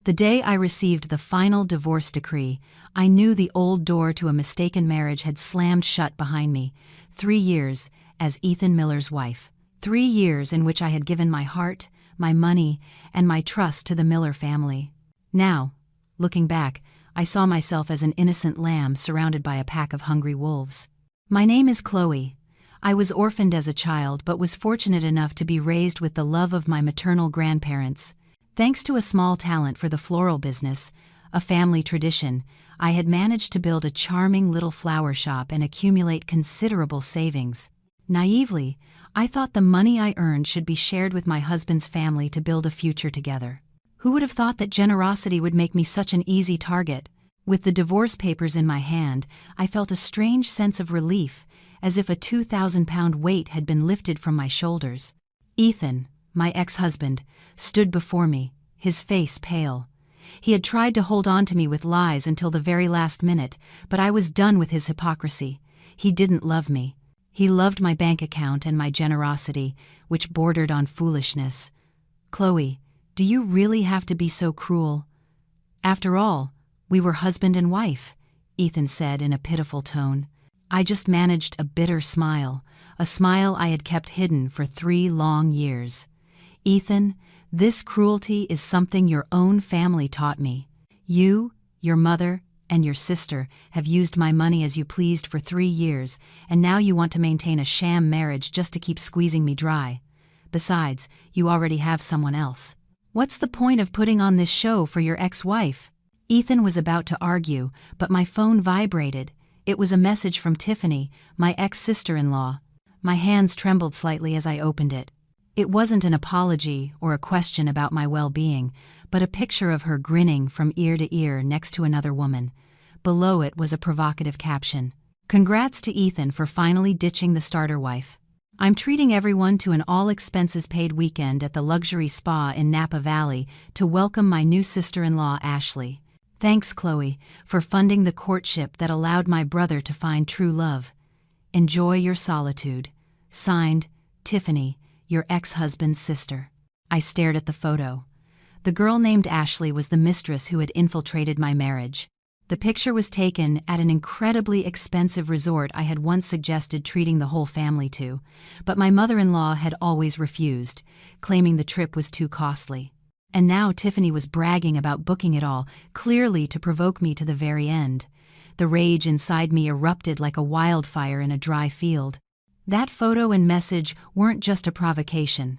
The day I received the final divorce decree, I knew the old door to a mistaken marriage had slammed shut behind me. 3 years as Ethan Miller's wife. 3 years in which I had given my heart, my money, and my trust to the Miller family. Now, looking back, I saw myself as an innocent lamb surrounded by a pack of hungry wolves. My name is Chloe. I was orphaned as a child but was fortunate enough to be raised with the love of my maternal grandparents. Thanks to a small talent for the floral business, a family tradition, I had managed to build a charming little flower shop and accumulate considerable savings. Naively, I thought the money I earned should be shared with my husband's family to build a future together. Who would have thought that generosity would make me such an easy target? With the divorce papers in my hand, I felt a strange sense of relief, as if a 2,000-pound weight had been lifted from my shoulders. Ethan, my ex-husband, stood before me, his face pale. He had tried to hold on to me with lies until the very last minute, but I was done with his hypocrisy. He didn't love me. He loved my bank account and my generosity, which bordered on foolishness. Chloe, do you really have to be so cruel? After all, we were husband and wife, Ethan said in a pitiful tone. I just managed a bitter smile, a smile I had kept hidden for 3 long years. Ethan, this cruelty is something your own family taught me. You, your mother, and your sister have used my money as you pleased for 3 years, and now you want to maintain a sham marriage just to keep squeezing me dry. Besides, you already have someone else. What's the point of putting on this show for your ex-wife? Ethan was about to argue, but my phone vibrated. It was a message from Tiffany, my ex-sister-in-law. My hands trembled slightly as I opened it. It wasn't an apology or a question about my well-being, but a picture of her grinning from ear to ear next to another woman. Below it was a provocative caption. Congrats to Ethan for finally ditching the starter wife. I'm treating everyone to an all-expenses-paid weekend at the luxury spa in Napa Valley to welcome my new sister-in-law, Ashley. Thanks, Chloe, for funding the courtship that allowed my brother to find true love. Enjoy your solitude. Signed, Tiffany, your ex-husband's sister. I stared at the photo. The girl named Ashley was the mistress who had infiltrated my marriage. The picture was taken at an incredibly expensive resort I had once suggested treating the whole family to, but my mother-in-law had always refused, claiming the trip was too costly. And now Tiffany was bragging about booking it all, clearly to provoke me to the very end. The rage inside me erupted like a wildfire in a dry field. That photo and message weren't just a provocation.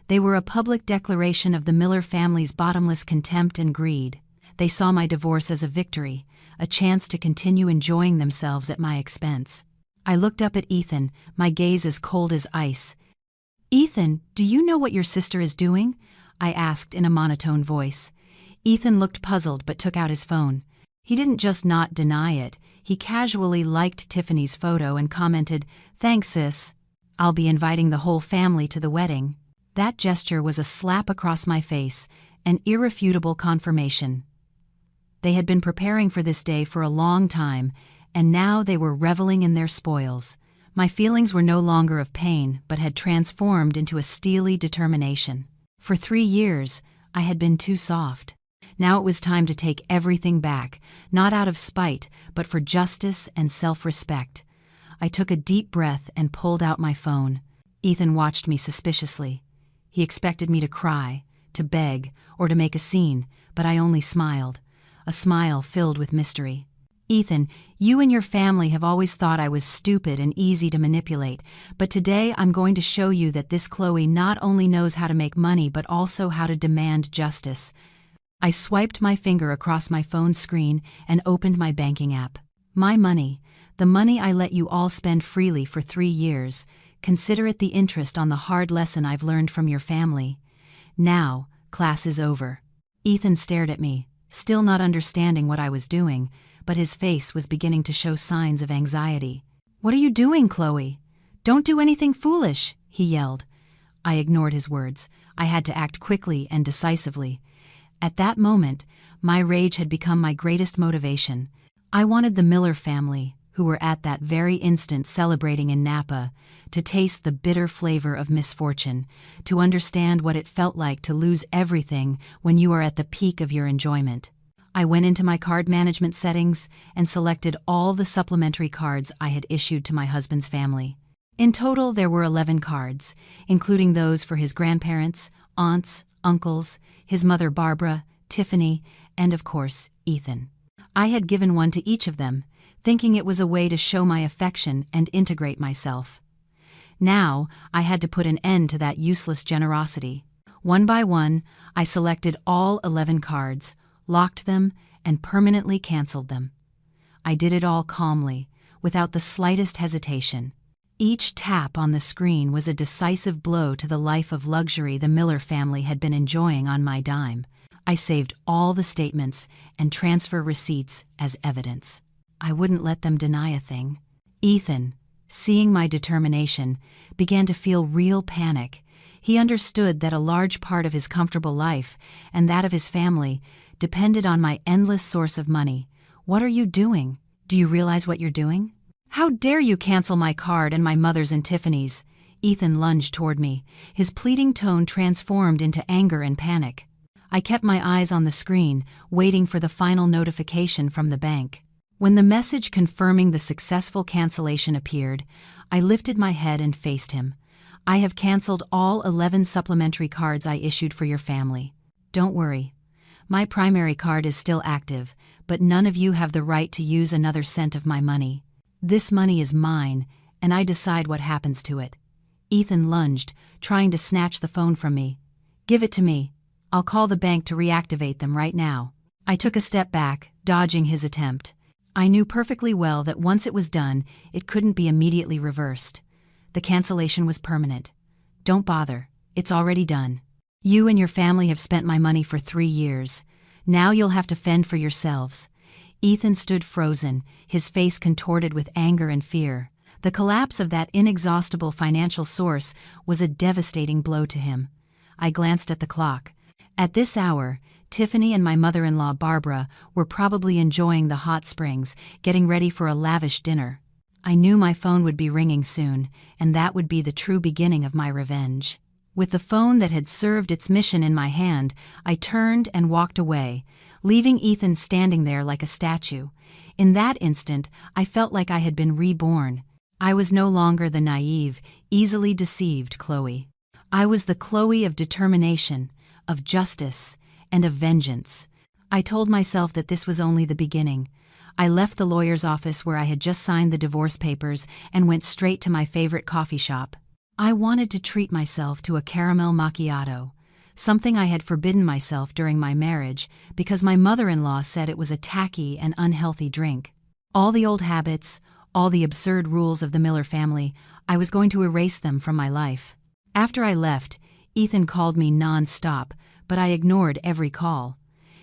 They were a public declaration of the Miller family's bottomless contempt and greed. They saw my divorce as a victory, a chance to continue enjoying themselves at my expense. I looked up at Ethan, my gaze as cold as ice. Ethan, do you know what your sister is doing? I asked in a monotone voice. Ethan looked puzzled but took out his phone. He didn't just not deny it, he casually liked Tiffany's photo and commented, "Thanks, sis. I'll be inviting the whole family to the wedding." That gesture was a slap across my face, an irrefutable confirmation. They had been preparing for this day for a long time, and now they were reveling in their spoils. My feelings were no longer of pain, but had transformed into a steely determination. For 3 years, I had been too soft. Now it was time to take everything back, not out of spite, but for justice and self-respect. I took a deep breath and pulled out my phone. Ethan watched me suspiciously. He expected me to cry, to beg, or to make a scene, but I only smiled, a smile filled with mystery. Ethan, you and your family have always thought I was stupid and easy to manipulate, but today I'm going to show you that this Chloe not only knows how to make money but also how to demand justice. I swiped my finger across my phone screen and opened my banking app. My money, the money I let you all spend freely for 3 years, consider it the interest on the hard lesson I've learned from your family. Now, class is over. Ethan stared at me, still not understanding what I was doing, but his face was beginning to show signs of anxiety. "What are you doing, Chloe? Don't do anything foolish," he yelled. I ignored his words. I had to act quickly and decisively. At that moment, my rage had become my greatest motivation. I wanted the Miller family, who were at that very instant celebrating in Napa, to taste the bitter flavor of misfortune, to understand what it felt like to lose everything when you are at the peak of your enjoyment. I went into my card management settings and selected all the supplementary cards I had issued to my husband's family. In total, there were 11 cards, including those for his grandparents, aunts, uncles, his mother Barbara, Tiffany, and of course, Ethan. I had given one to each of them, thinking it was a way to show my affection and integrate myself. Now, I had to put an end to that useless generosity. One by one, I selected all 11 cards, locked them, and permanently canceled them. I did it all calmly, without the slightest hesitation. Each tap on the screen was a decisive blow to the life of luxury the Miller family had been enjoying on my dime. I saved all the statements and transfer receipts as evidence. I wouldn't let them deny a thing. Ethan, seeing my determination, began to feel real panic. He understood that a large part of his comfortable life, and that of his family, depended on my endless source of money. "What are you doing? Do you realize what you're doing? How dare you cancel my card and my mother's and Tiffany's?" Ethan lunged toward me, his pleading tone transformed into anger and panic. I kept my eyes on the screen, waiting for the final notification from the bank. When the message confirming the successful cancellation appeared, I lifted my head and faced him. "I have canceled all 11 supplementary cards I issued for your family. Don't worry. My primary card is still active, but none of you have the right to use another cent of my money. This money is mine, and I decide what happens to it." Ethan lunged, trying to snatch the phone from me. "Give it to me. I'll call the bank to reactivate them right now." I took a step back, dodging his attempt. I knew perfectly well that once it was done, it couldn't be immediately reversed. The cancellation was permanent. "Don't bother. It's already done. You and your family have spent my money for 3 years. Now you'll have to fend for yourselves." Ethan stood frozen, his face contorted with anger and fear. The collapse of that inexhaustible financial source was a devastating blow to him. I glanced at the clock. At this hour, Tiffany and my mother-in-law Barbara were probably enjoying the hot springs, getting ready for a lavish dinner. I knew my phone would be ringing soon, and that would be the true beginning of my revenge. With the phone that had served its mission in my hand, I turned and walked away, leaving Ethan standing there like a statue. In that instant, I felt like I had been reborn. I was no longer the naive, easily deceived Chloe. I was the Chloe of determination, of justice, and of vengeance. I told myself that this was only the beginning. I left the lawyer's office where I had just signed the divorce papers and went straight to my favorite coffee shop. I wanted to treat myself to a caramel macchiato, something I had forbidden myself during my marriage because my mother-in-law said it was a tacky and unhealthy drink. All the old habits, all the absurd rules of the Miller family, I was going to erase them from my life. After I left, Ethan called me non-stop, but I ignored every call.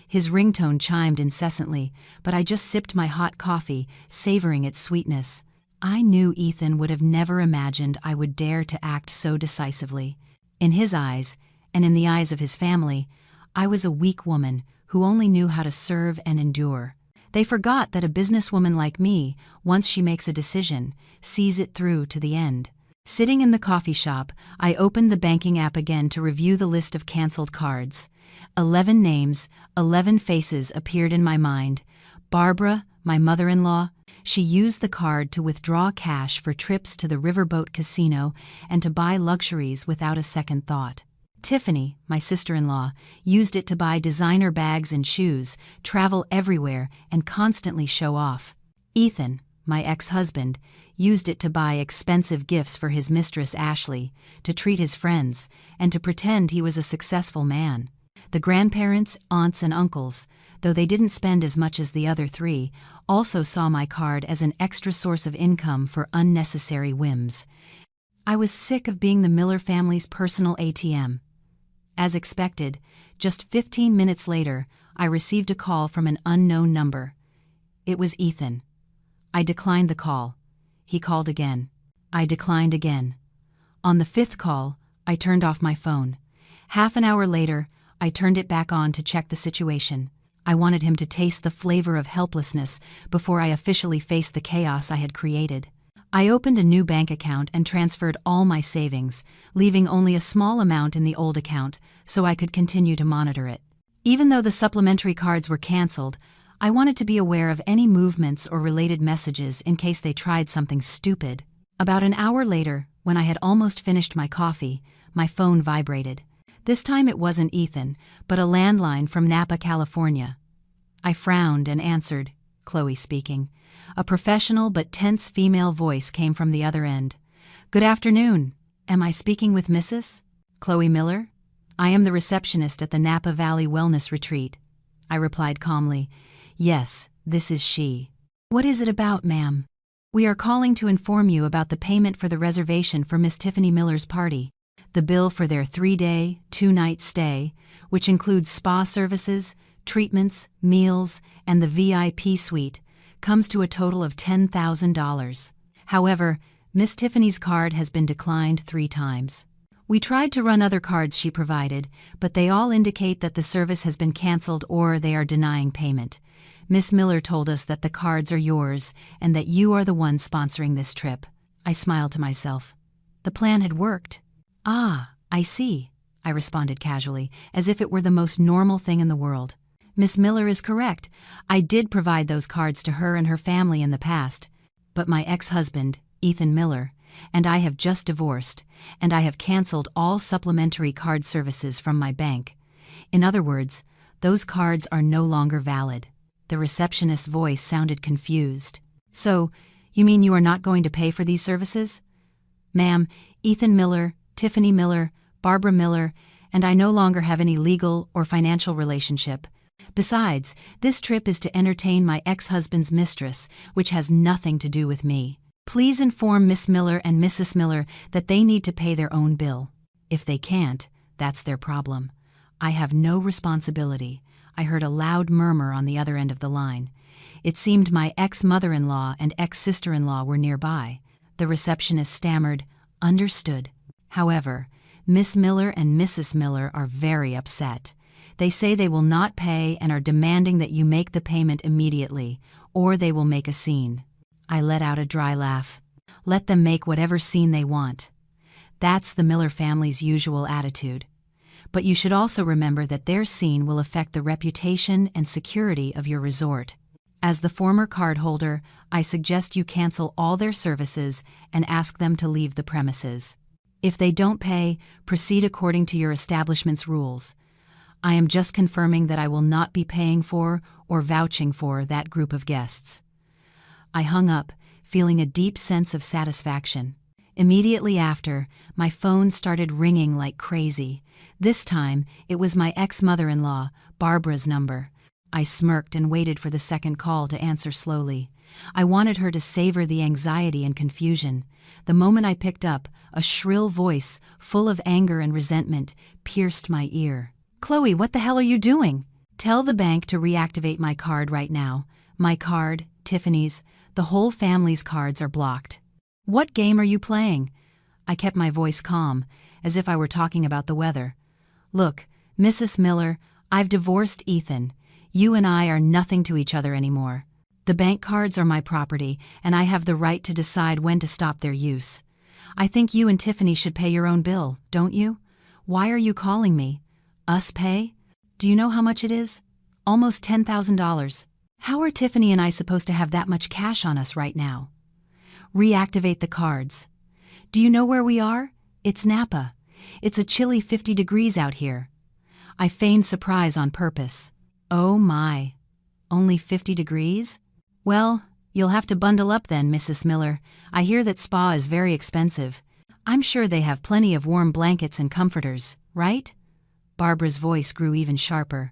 His ringtone chimed incessantly, but I just sipped my hot coffee, savoring its sweetness. I knew Ethan would have never imagined I would dare to act so decisively. In his eyes, and in the eyes of his family, I was a weak woman who only knew how to serve and endure. They forgot that a businesswoman like me, once she makes a decision, sees it through to the end. Sitting in the coffee shop, I opened the banking app again to review the list of canceled cards. 11 names, 11 faces appeared in my mind. Barbara, my mother-in-law, she used the card to withdraw cash for trips to the riverboat casino and to buy luxuries without a second thought. Tiffany, my sister-in-law, used it to buy designer bags and shoes, travel everywhere, and constantly show off. Ethan, my ex-husband, used it to buy expensive gifts for his mistress Ashley, to treat his friends, and to pretend he was a successful man. The grandparents, aunts, and uncles, though they didn't spend as much as the other 3, also saw my card as an extra source of income for unnecessary whims. I was sick of being the Miller family's personal ATM. As expected, just 15 minutes later, I received a call from an unknown number. It was Ethan. I declined the call. He called again. I declined again. On the 5th call, I turned off my phone. Half an hour later, I turned it back on to check the situation. I wanted him to taste the flavor of helplessness before I officially faced the chaos I had created. I opened a new bank account and transferred all my savings, leaving only a small amount in the old account so I could continue to monitor it. Even though the supplementary cards were canceled, I wanted to be aware of any movements or related messages in case they tried something stupid. About an hour later, when I had almost finished my coffee, my phone vibrated. This time it wasn't Ethan, but a landline from Napa, California. I frowned and answered, Chloe speaking. A professional but tense female voice came from the other end. Good afternoon. Am I speaking with Mrs. Chloe Miller? I am the receptionist at the Napa Valley Wellness Retreat. I replied calmly. Yes, this is she. What is it about, ma'am? We are calling to inform you about the payment for the reservation for Miss Tiffany Miller's party. The bill for their 3-day, 2-night stay, which includes spa services, treatments, meals, and the VIP suite, comes to a total of $10,000. However, Miss Tiffany's card has been declined 3 times. We tried to run other cards she provided, but they all indicate that the service has been canceled or they are denying payment. Miss Miller told us that the cards are yours and that you are the one sponsoring this trip. I smiled to myself. The plan had worked. Ah, I see, I responded casually, as if it were the most normal thing in the world. Miss Miller is correct. I did provide those cards to her and her family in the past. But my ex-husband, Ethan Miller, and I have just divorced, and I have canceled all supplementary card services from my bank. In other words, those cards are no longer valid. The receptionist's voice sounded confused. So, you mean you are not going to pay for these services? Ma'am, Ethan Miller, Tiffany Miller, Barbara Miller, and I no longer have any legal or financial relationship. Besides, this trip is to entertain my ex-husband's mistress, which has nothing to do with me. Please inform Miss Miller and Mrs. Miller that they need to pay their own bill. If they can't, that's their problem. I have no responsibility. I heard a loud murmur on the other end of the line. It seemed my ex-mother-in-law and ex-sister-in-law were nearby. The receptionist stammered, "Understood." However, Miss Miller and Mrs. Miller are very upset. They say they will not pay and are demanding that you make the payment immediately, or they will make a scene. I let out a dry laugh. Let them make whatever scene they want. That's the Miller family's usual attitude. But you should also remember that their scene will affect the reputation and security of your resort. As the former cardholder, I suggest you cancel all their services and ask them to leave the premises. If they don't pay, proceed according to your establishment's rules. I am just confirming that I will not be paying for or vouching for that group of guests. I hung up, feeling a deep sense of satisfaction. Immediately after, my phone started ringing like crazy. This time, it was my ex-mother-in-law, Barbara's number. I smirked and waited for the second call to answer slowly. I wanted her to savor the anxiety and confusion. The moment I picked up, a shrill voice, full of anger and resentment, pierced my ear. "Chloe, what the hell are you doing? Tell the bank to reactivate my card right now. My card, Tiffany's, the whole family's cards are blocked." "What game are you playing?" I kept my voice calm, as if I were talking about the weather. "Look, Mrs. Miller, I've divorced Ethan. You and I are nothing to each other anymore. The bank cards are my property, and I have the right to decide when to stop their use. I think you and Tiffany should pay your own bill, don't you? Why are you calling me? Us pay? Do you know how much it is? Almost $10,000. How are Tiffany and I supposed to have that much cash on us right now? Reactivate the cards. Do you know where we are? It's Napa. It's a chilly 50 degrees out here." I feigned surprise on purpose. "Oh my, only 50 degrees? Well, you'll have to bundle up then, Mrs. Miller. I hear that spa is very expensive. I'm sure they have plenty of warm blankets and comforters, right?" Barbara's voice grew even sharper.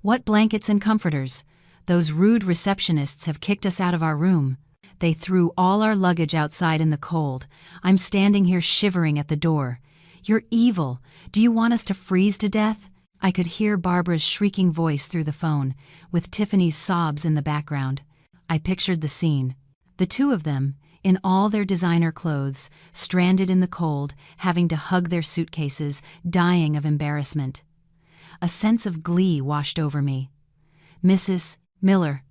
"What blankets and comforters? Those rude receptionists have kicked us out of our room. They threw all our luggage outside in the cold. I'm standing here shivering at the door. You're evil. Do you want us to freeze to death?" I could hear Barbara's shrieking voice through the phone, with Tiffany's sobs in the background. I pictured the scene. The two of them, in all their designer clothes, stranded in the cold, having to hug their suitcases, dying of embarrassment. A sense of glee washed over me. Mrs. Miller,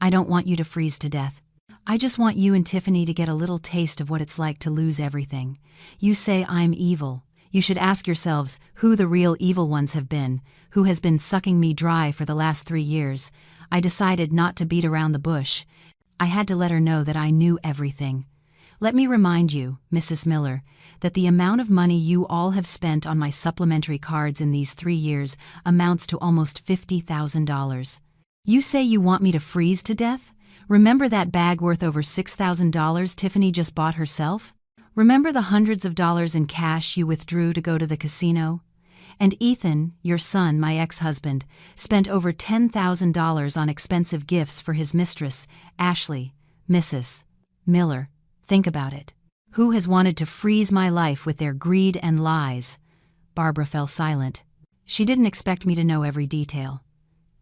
I don't want you to freeze to death. I just want you and Tiffany to get a little taste of what it's like to lose everything. You say I'm evil. You should ask yourselves who the real evil ones have been, who has been sucking me dry for the last 3 years. I decided not to beat around the bush. I had to let her know that I knew everything. Let me remind you, Mrs. Miller, that the amount of money you all have spent on my supplementary cards in these 3 years amounts to almost $50,000. You say you want me to freeze to death? Remember that bag worth over $6,000 Tiffany just bought herself? Remember the hundreds of dollars in cash you withdrew to go to the casino? And Ethan, your son, my ex-husband, spent over $10,000 on expensive gifts for his mistress, Ashley. Mrs. Miller, think about it. Who has wanted to freeze my life with their greed and lies? Barbara fell silent. She didn't expect me to know every detail.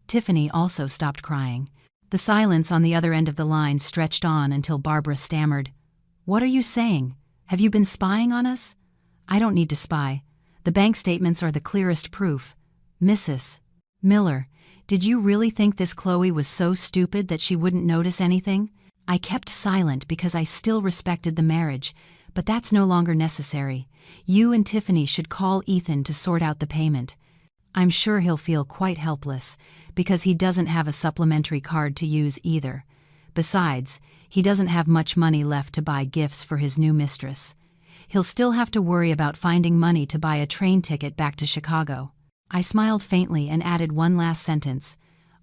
Tiffany also stopped crying. The silence on the other end of the line stretched on until Barbara stammered, "What are you saying? Have you been spying on us?" "I don't need to spy. The bank statements are the clearest proof." "Mrs. Miller, did you really think this Chloe was so stupid that she wouldn't notice anything?" I kept silent because I still respected the marriage, but that's no longer necessary. You and Tiffany should call Ethan to sort out the payment. I'm sure he'll feel quite helpless, because he doesn't have a supplementary card to use either. Besides, he doesn't have much money left to buy gifts for his new mistress. He'll still have to worry about finding money to buy a train ticket back to Chicago. I smiled faintly and added one last sentence.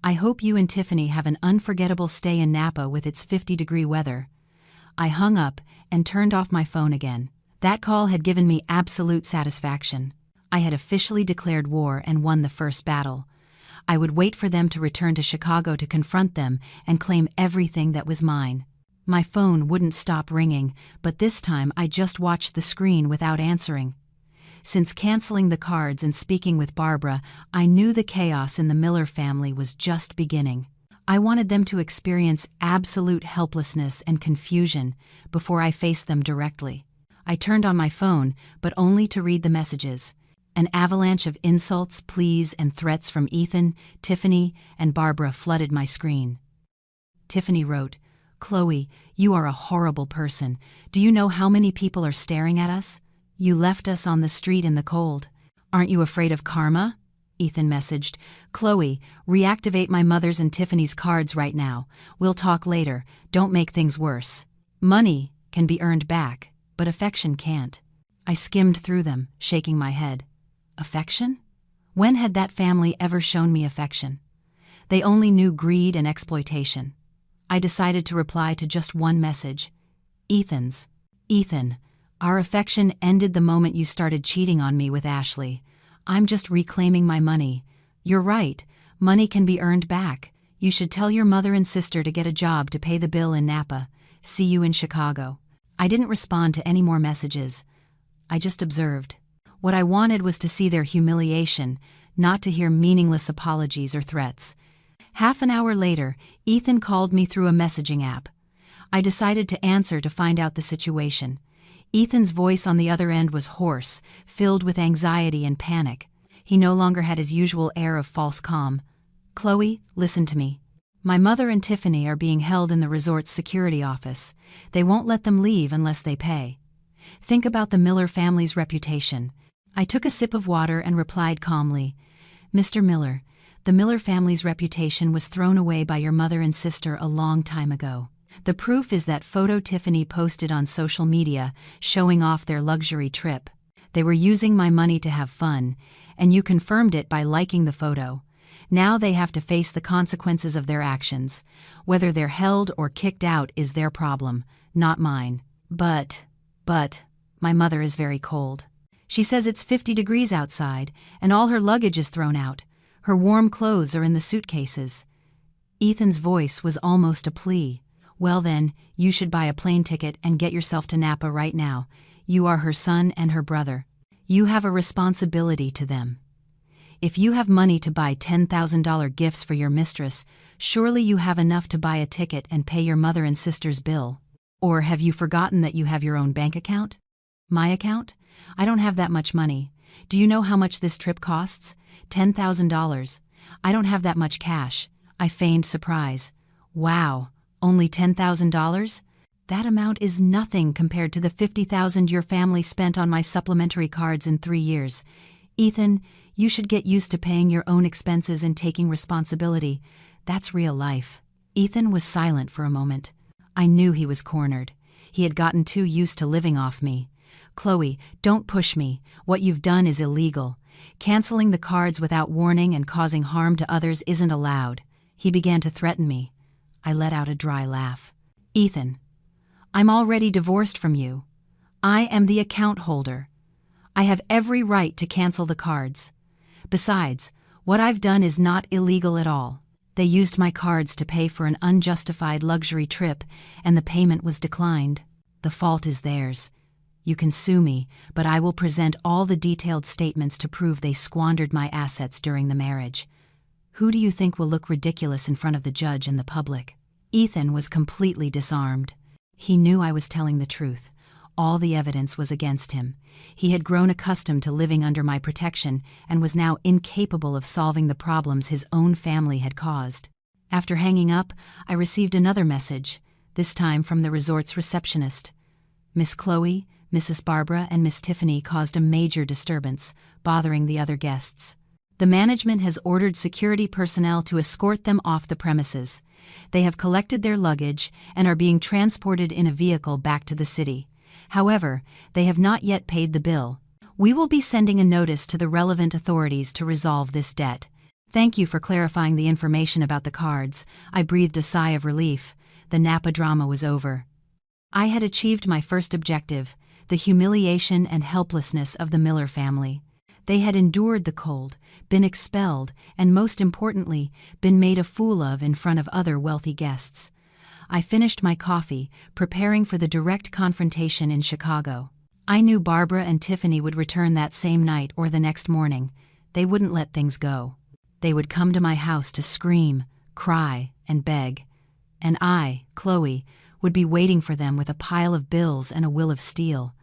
I hope you and Tiffany have an unforgettable stay in Napa with its 50-degree weather. I hung up and turned off my phone again. That call had given me absolute satisfaction. I had officially declared war and won the first battle. I would wait for them to return to Chicago to confront them and claim everything that was mine. My phone wouldn't stop ringing, but this time I just watched the screen without answering. Since canceling the cards and speaking with Barbara, I knew the chaos in the Miller family was just beginning. I wanted them to experience absolute helplessness and confusion before I faced them directly. I turned on my phone, but only to read the messages. An avalanche of insults, pleas, and threats from Ethan, Tiffany, and Barbara flooded my screen. Tiffany wrote, "Chloe, you are a horrible person. Do you know how many people are staring at us? You left us on the street in the cold. Aren't you afraid of karma?" Ethan messaged, "Chloe, reactivate my mother's and Tiffany's cards right now. We'll talk later. Don't make things worse. Money can be earned back, but affection can't." I skimmed through them, shaking my head. Affection? When had that family ever shown me affection? They only knew greed and exploitation. I decided to reply to just one message. Ethan's. "Ethan, our affection ended the moment you started cheating on me with Ashley. I'm just reclaiming my money. You're right, money can be earned back. You should tell your mother and sister to get a job to pay the bill in Napa. See you in Chicago." I didn't respond to any more messages. I just observed. What I wanted was to see their humiliation, not to hear meaningless apologies or threats. Half an hour later, Ethan called me through a messaging app. I decided to answer to find out the situation. Ethan's voice on the other end was hoarse, filled with anxiety and panic. He no longer had his usual air of false calm. "Chloe, listen to me. My mother and Tiffany are being held in the resort's security office. They won't let them leave unless they pay. Think about the Miller family's reputation." I took a sip of water and replied calmly, "Mr. Miller, the Miller family's reputation was thrown away by your mother and sister a long time ago. The proof is that photo Tiffany posted on social media showing off their luxury trip. They were using my money to have fun, and you confirmed it by liking the photo. Now they have to face the consequences of their actions. Whether they're held or kicked out is their problem, not mine. But, my mother is very cold. She says it's 50 degrees outside, and all her luggage is thrown out. Her warm clothes are in the suitcases." Ethan's voice was almost a plea. "Well then, you should buy a plane ticket and get yourself to Napa right now. You are her son and her brother. You have a responsibility to them. If you have money to buy $10,000 gifts for your mistress, surely you have enough to buy a ticket and pay your mother and sister's bill. Or have you forgotten that you have your own bank account?" "My account? I don't have that much money. Do you know how much this trip costs? $10,000. I don't have that much cash. I feigned surprise. Wow, only $10,000? That amount is nothing compared to the $50,000 your family spent on my supplementary cards in 3 years. Ethan, you should get used to paying your own expenses and taking responsibility. That's real life. Ethan was silent for a moment. I knew he was cornered. He had gotten too used to living off me. Chloe, don't push me. What you've done is illegal. Canceling the cards without warning and causing harm to others isn't allowed. He began to threaten me. I let out a dry laugh. Ethan, I'm already divorced from you. I am the account holder. I have every right to cancel the cards. Besides, what I've done is not illegal at all. They used my cards to pay for an unjustified luxury trip, and the payment was declined. The fault is theirs. You can sue me, but I will present all the detailed statements to prove they squandered my assets during the marriage. Who do you think will look ridiculous in front of the judge and the public? Ethan was completely disarmed. He knew I was telling the truth. All the evidence was against him. He had grown accustomed to living under my protection and was now incapable of solving the problems his own family had caused. After hanging up, I received another message, this time from the resort's receptionist. Miss Chloe, Mrs. Barbara, and Miss Tiffany caused a major disturbance, bothering the other guests. The management has ordered security personnel to escort them off the premises. They have collected their luggage and are being transported in a vehicle back to the city. However, they have not yet paid the bill. We will be sending a notice to the relevant authorities to resolve this debt. Thank you for clarifying the information about the cards. I breathed a sigh of relief. The Napa drama was over. I had achieved my first objective, the humiliation and helplessness of the Miller family. They had endured the cold, been expelled, and most importantly, been made a fool of in front of other wealthy guests. I finished my coffee, preparing for the direct confrontation in Chicago. I knew Barbara and Tiffany would return that same night or the next morning. They wouldn't let things go. They would come to my house to scream, cry, and beg. And I, Chloe, would be waiting for them with a pile of bills and a will of steel.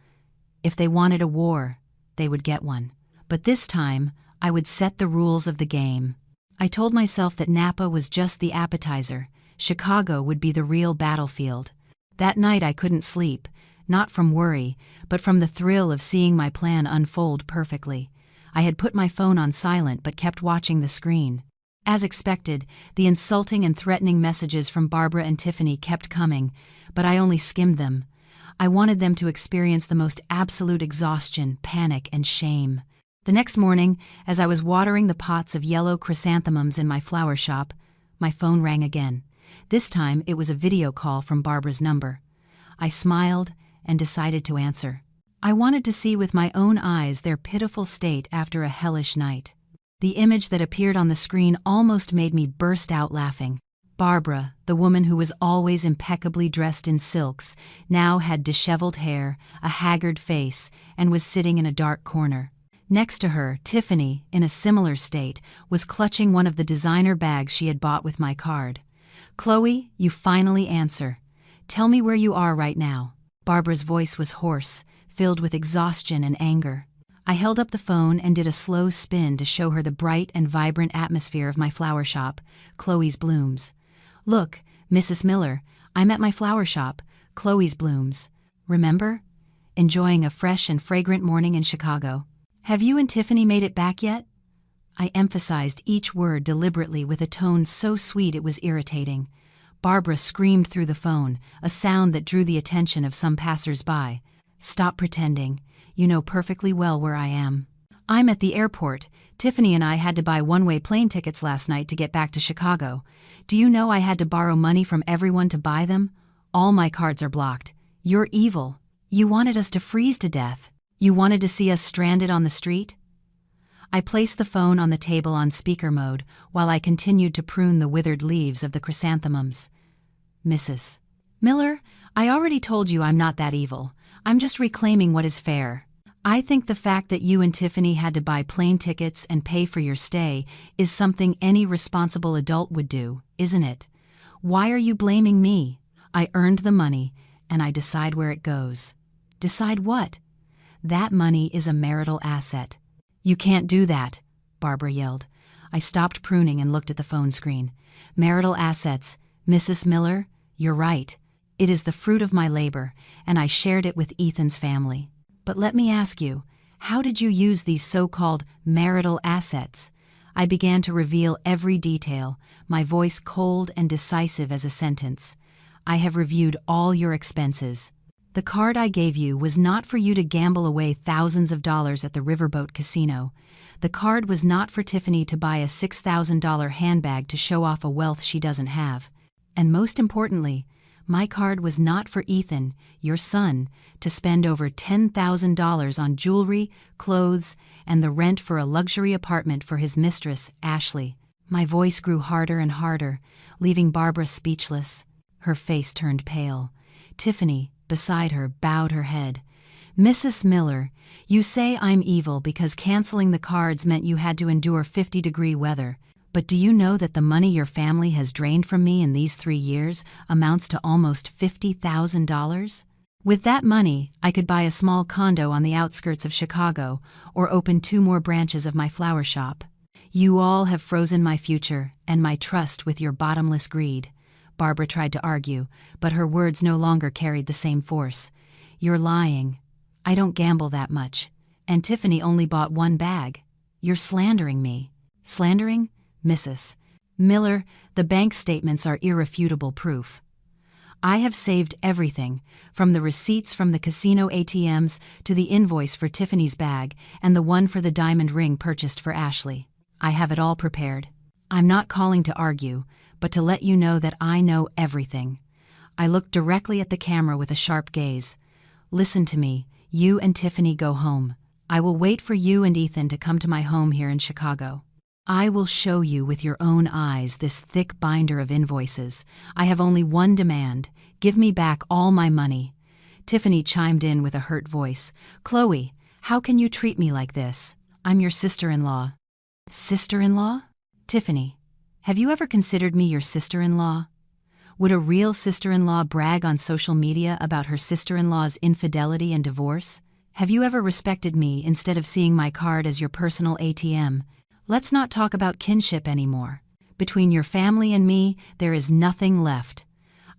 If they wanted a war, they would get one. But this time, I would set the rules of the game. I told myself that Napa was just the appetizer. Chicago would be the real battlefield. That night I couldn't sleep, not from worry, but from the thrill of seeing my plan unfold perfectly. I had put my phone on silent but kept watching the screen. As expected, the insulting and threatening messages from Barbara and Tiffany kept coming, but I only skimmed them. I wanted them to experience the most absolute exhaustion, panic, and shame. The next morning, as I was watering the pots of yellow chrysanthemums in my flower shop, my phone rang again. This time it was a video call from Barbara's number. I smiled and decided to answer. I wanted to see with my own eyes their pitiful state after a hellish night. The image that appeared on the screen almost made me burst out laughing. Barbara, the woman who was always impeccably dressed in silks, now had disheveled hair, a haggard face, and was sitting in a dark corner. Next to her, Tiffany, in a similar state, was clutching one of the designer bags she had bought with my card. Chloe, you finally answer. Tell me where you are right now. Barbara's voice was hoarse, filled with exhaustion and anger. I held up the phone and did a slow spin to show her the bright and vibrant atmosphere of my flower shop, Chloe's Blooms. Look, Mrs. Miller, I'm at my flower shop, Chloe's Blooms. Remember? Enjoying a fresh and fragrant morning in Chicago. Have you and Tiffany made it back yet? I emphasized each word deliberately with a tone so sweet it was irritating. Barbara screamed through the phone, a sound that drew the attention of some passers-by. Stop pretending. You know perfectly well where I am. I'm at the airport. Tiffany and I had to buy one-way plane tickets last night to get back to Chicago. Do you know I had to borrow money from everyone to buy them? All my cards are blocked. You're evil. You wanted us to freeze to death. You wanted to see us stranded on the street? I placed the phone on the table on speaker mode while I continued to prune the withered leaves of the chrysanthemums. Mrs. Miller, I already told you I'm not that evil. I'm just reclaiming what is fair. I think the fact that you and Tiffany had to buy plane tickets and pay for your stay is something any responsible adult would do, isn't it? Why are you blaming me? I earned the money, and I decide where it goes. Decide what? That money is a marital asset. You can't do that, Barbara yelled. I stopped pruning and looked at the phone screen. Marital assets. Mrs. Miller, you're right. It is the fruit of my labor, and I shared it with Ethan's family. But let me ask you, how did you use these so-called marital assets? I began to reveal every detail, my voice cold and decisive as a sentence. I have reviewed all your expenses. The card I gave you was not for you to gamble away thousands of dollars at the Riverboat Casino. The card was not for Tiffany to buy a $6,000 handbag to show off a wealth she doesn't have. And most importantly, my card was not for Ethan, your son, to spend over $10,000 on jewelry, clothes, and the rent for a luxury apartment for his mistress, Ashley. My voice grew harder and harder, leaving Barbara speechless. Her face turned pale. Tiffany, beside her, bowed her head. Mrs. Miller, you say I'm evil because canceling the cards meant you had to endure 50-degree weather. But do you know that the money your family has drained from me in these 3 years amounts to almost $50,000? With that money, I could buy a small condo on the outskirts of Chicago or open 2 more branches of my flower shop. You all have frozen my future and my trust with your bottomless greed. Barbara tried to argue, but her words no longer carried the same force. You're lying. I don't gamble that much. And Tiffany only bought 1 bag. You're slandering me. Slandering? Mrs. Miller, the bank statements are irrefutable proof. I have saved everything, from the receipts from the casino ATMs to the invoice for Tiffany's bag and the one for the diamond ring purchased for Ashley. I have it all prepared. I'm not calling to argue, but to let you know that I know everything. I looked directly at the camera with a sharp gaze. Listen to me, you and Tiffany go home. I will wait for you and Ethan to come to my home here in Chicago. I will show you with your own eyes this thick binder of invoices. I have only one demand. Give me back all my money. Tiffany chimed in with a hurt voice. Chloe, how can you treat me like this? I'm your sister-in-law. Sister-in-law? Tiffany, have you ever considered me your sister-in-law? Would a real sister-in-law brag on social media about her sister-in-law's infidelity and divorce? Have you ever respected me instead of seeing my card as your personal ATM? Let's not talk about kinship anymore. Between your family and me, there is nothing left.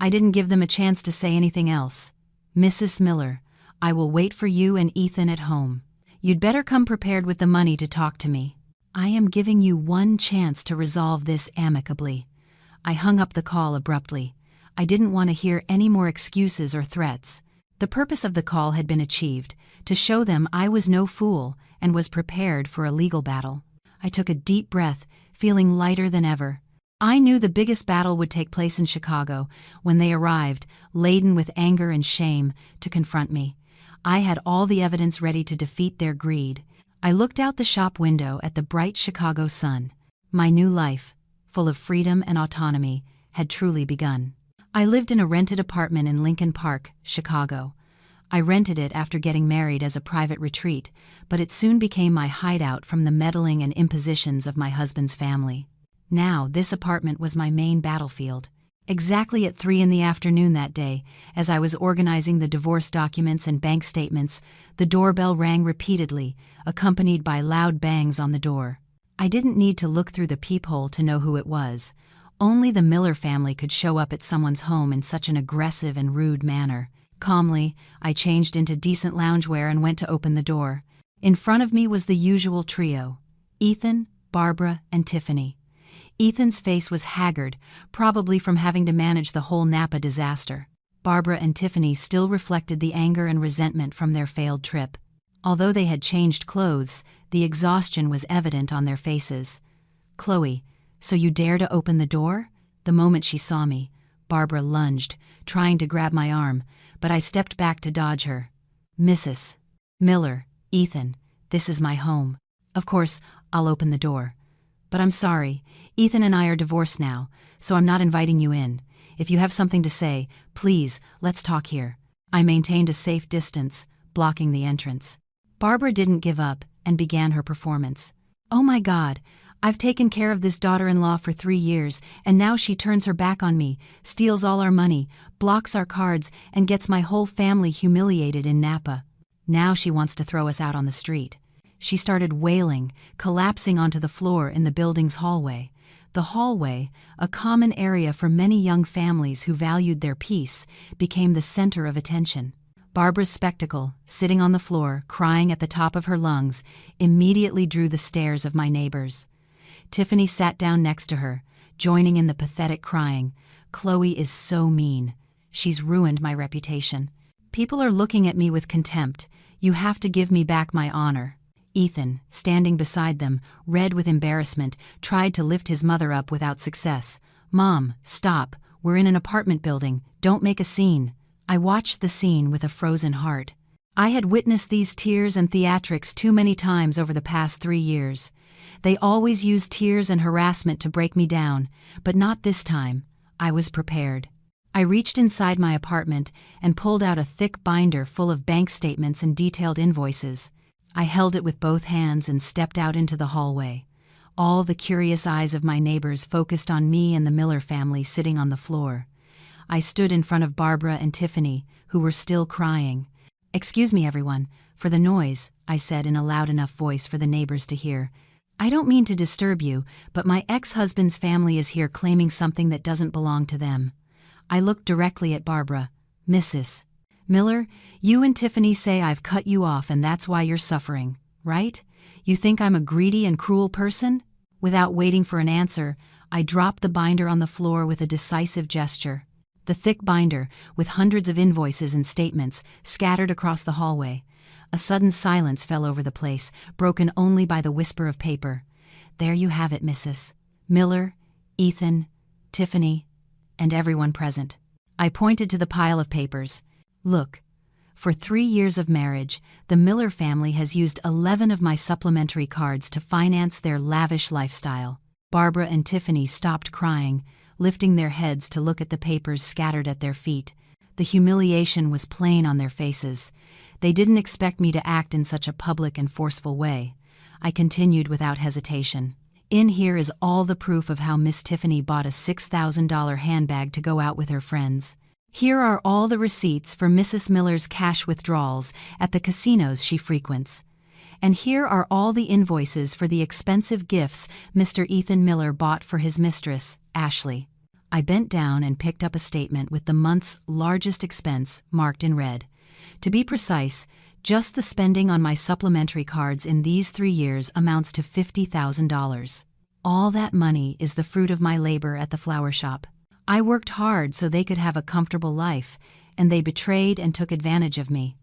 I didn't give them a chance to say anything else. Mrs. Miller, I will wait for you and Ethan at home. You'd better come prepared with the money to talk to me. I am giving you one chance to resolve this amicably. I hung up the call abruptly. I didn't want to hear any more excuses or threats. The purpose of the call had been achieved, to show them I was no fool and was prepared for a legal battle. I took a deep breath, feeling lighter than ever. I knew the biggest battle would take place in Chicago when they arrived, laden with anger and shame, to confront me. I had all the evidence ready to defeat their greed. I looked out the shop window at the bright Chicago sun. My new life, full of freedom and autonomy, had truly begun. I lived in a rented apartment in Lincoln Park, Chicago. I rented it after getting married as a private retreat, but it soon became my hideout from the meddling and impositions of my husband's family. Now, this apartment was my main battlefield. Exactly at 3 p.m. that day, as I was organizing the divorce documents and bank statements, the doorbell rang repeatedly, accompanied by loud bangs on the door. I didn't need to look through the peephole to know who it was. Only the Miller family could show up at someone's home in such an aggressive and rude manner. Calmly, I changed into decent loungewear and went to open the door. In front of me was the usual trio: Ethan, Barbara, and Tiffany. Ethan's face was haggard, probably from having to manage the whole Napa disaster. Barbara and Tiffany still reflected the anger and resentment from their failed trip. Although they had changed clothes, the exhaustion was evident on their faces. Chloe, so you dare to open the door? The moment she saw me, Barbara lunged, trying to grab my arm, but I stepped back to dodge her. Mrs. Miller, Ethan, this is my home. Of course, I'll open the door. But I'm sorry, Ethan and I are divorced now, so I'm not inviting you in. If you have something to say, please, let's talk here. I maintained a safe distance, blocking the entrance. Barbara didn't give up and began her performance. Oh my God, I've taken care of this daughter-in-law for 3 years, and now she turns her back on me, steals all our money, blocks our cards, and gets my whole family humiliated in Napa. Now she wants to throw us out on the street. She started wailing, collapsing onto the floor in the building's hallway. The hallway, a common area for many young families who valued their peace, became the center of attention. Barbara's spectacle, sitting on the floor, crying at the top of her lungs, immediately drew the stares of my neighbors. Tiffany sat down next to her, joining in the pathetic crying. "Chloe is so mean. She's ruined my reputation. People are looking at me with contempt. You have to give me back my honor." Ethan, standing beside them, red with embarrassment, tried to lift his mother up without success. "Mom, stop. We're in an apartment building. Don't make a scene." I watched the scene with a frozen heart. I had witnessed these tears and theatrics too many times over the past 3 years. They always used tears and harassment to break me down, but not this time. I was prepared. I reached inside my apartment and pulled out a thick binder full of bank statements and detailed invoices. I held it with both hands and stepped out into the hallway. All the curious eyes of my neighbors focused on me and the Miller family sitting on the floor. I stood in front of Barbara and Tiffany, who were still crying. "Excuse me, everyone, for the noise," I said in a loud enough voice for the neighbors to hear. "I don't mean to disturb you, but my ex-husband's family is here claiming something that doesn't belong to them." I looked directly at Barbara. "Mrs. Miller, you and Tiffany say I've cut you off and that's why you're suffering, right? You think I'm a greedy and cruel person?" Without waiting for an answer, I dropped the binder on the floor with a decisive gesture. The thick binder, with hundreds of invoices and statements, scattered across the hallway. A sudden silence fell over the place, broken only by the whisper of paper. "There you have it, Mrs. Miller, Ethan, Tiffany, and everyone present." I pointed to the pile of papers. "Look, for 3 years of marriage, the Miller family has used 11 of my supplementary cards to finance their lavish lifestyle." Barbara and Tiffany stopped crying, lifting their heads to look at the papers scattered at their feet. The humiliation was plain on their faces. They didn't expect me to act in such a public and forceful way. I continued without hesitation. "In here is all the proof of how Miss Tiffany bought a $6,000 handbag to go out with her friends. Here are all the receipts for Mrs. Miller's cash withdrawals at the casinos she frequents. And here are all the invoices for the expensive gifts Mr. Ethan Miller bought for his mistress, Ashley." I bent down and picked up a statement with the month's largest expense marked in red. To be precise, just the spending on my supplementary cards in these 3 years amounts to $50,000. All that money is the fruit of my labor at the flower shop. I worked hard so they could have a comfortable life, and they betrayed and took advantage of me.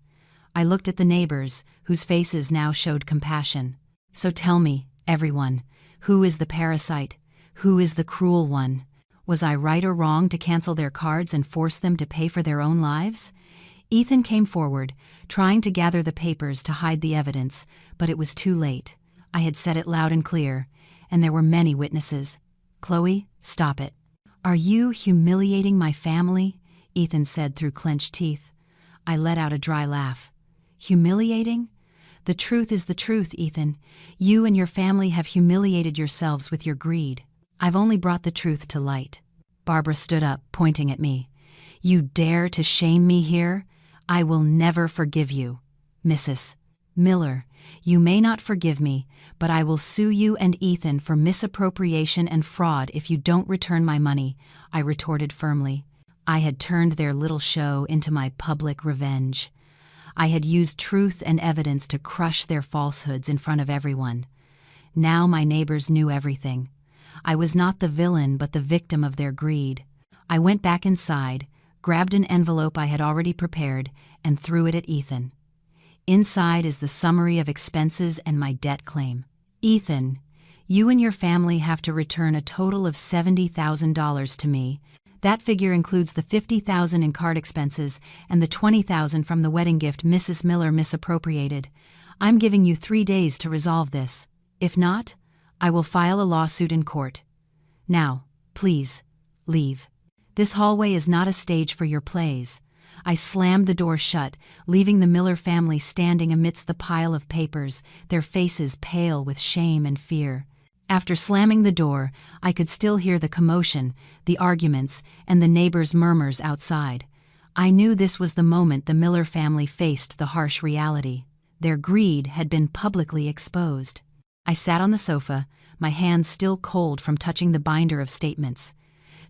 I looked at the neighbors, whose faces now showed compassion. "So tell me, everyone, who is the parasite? Who is the cruel one? Was I right or wrong to cancel their cards and force them to pay for their own lives?" Ethan came forward, trying to gather the papers to hide the evidence, but it was too late. I had said it loud and clear, and there were many witnesses. "Chloe, stop it." "Are you humiliating my family?" Ethan said through clenched teeth. I let out a dry laugh. "Humiliating? The truth is the truth, Ethan. You and your family have humiliated yourselves with your greed. I've only brought the truth to light." Barbara stood up, pointing at me. "You dare to shame me here? I will never forgive you. Mrs. Miller, you may not forgive me, but I will sue you and Ethan for misappropriation and fraud if you don't return my money," I retorted firmly. I had turned their little show into my public revenge. I had used truth and evidence to crush their falsehoods in front of everyone. Now my neighbors knew everything. I was not the villain but the victim of their greed. I went back inside, grabbed an envelope I had already prepared, and threw it at Ethan. Inside is the summary of expenses and my debt claim. "Ethan, you and your family have to return a total of $70,000 to me. That figure includes the $50,000 in card expenses and the $20,000 from the wedding gift Mrs. Miller misappropriated. I'm giving you 3 days to resolve this. If not, I will file a lawsuit in court. Now, please, leave. This hallway is not a stage for your plays." I slammed the door shut, leaving the Miller family standing amidst the pile of papers, their faces pale with shame and fear. After slamming the door, I could still hear the commotion, the arguments, and the neighbors' murmurs outside. I knew this was the moment the Miller family faced the harsh reality. Their greed had been publicly exposed. I sat on the sofa, my hands still cold from touching the binder of statements.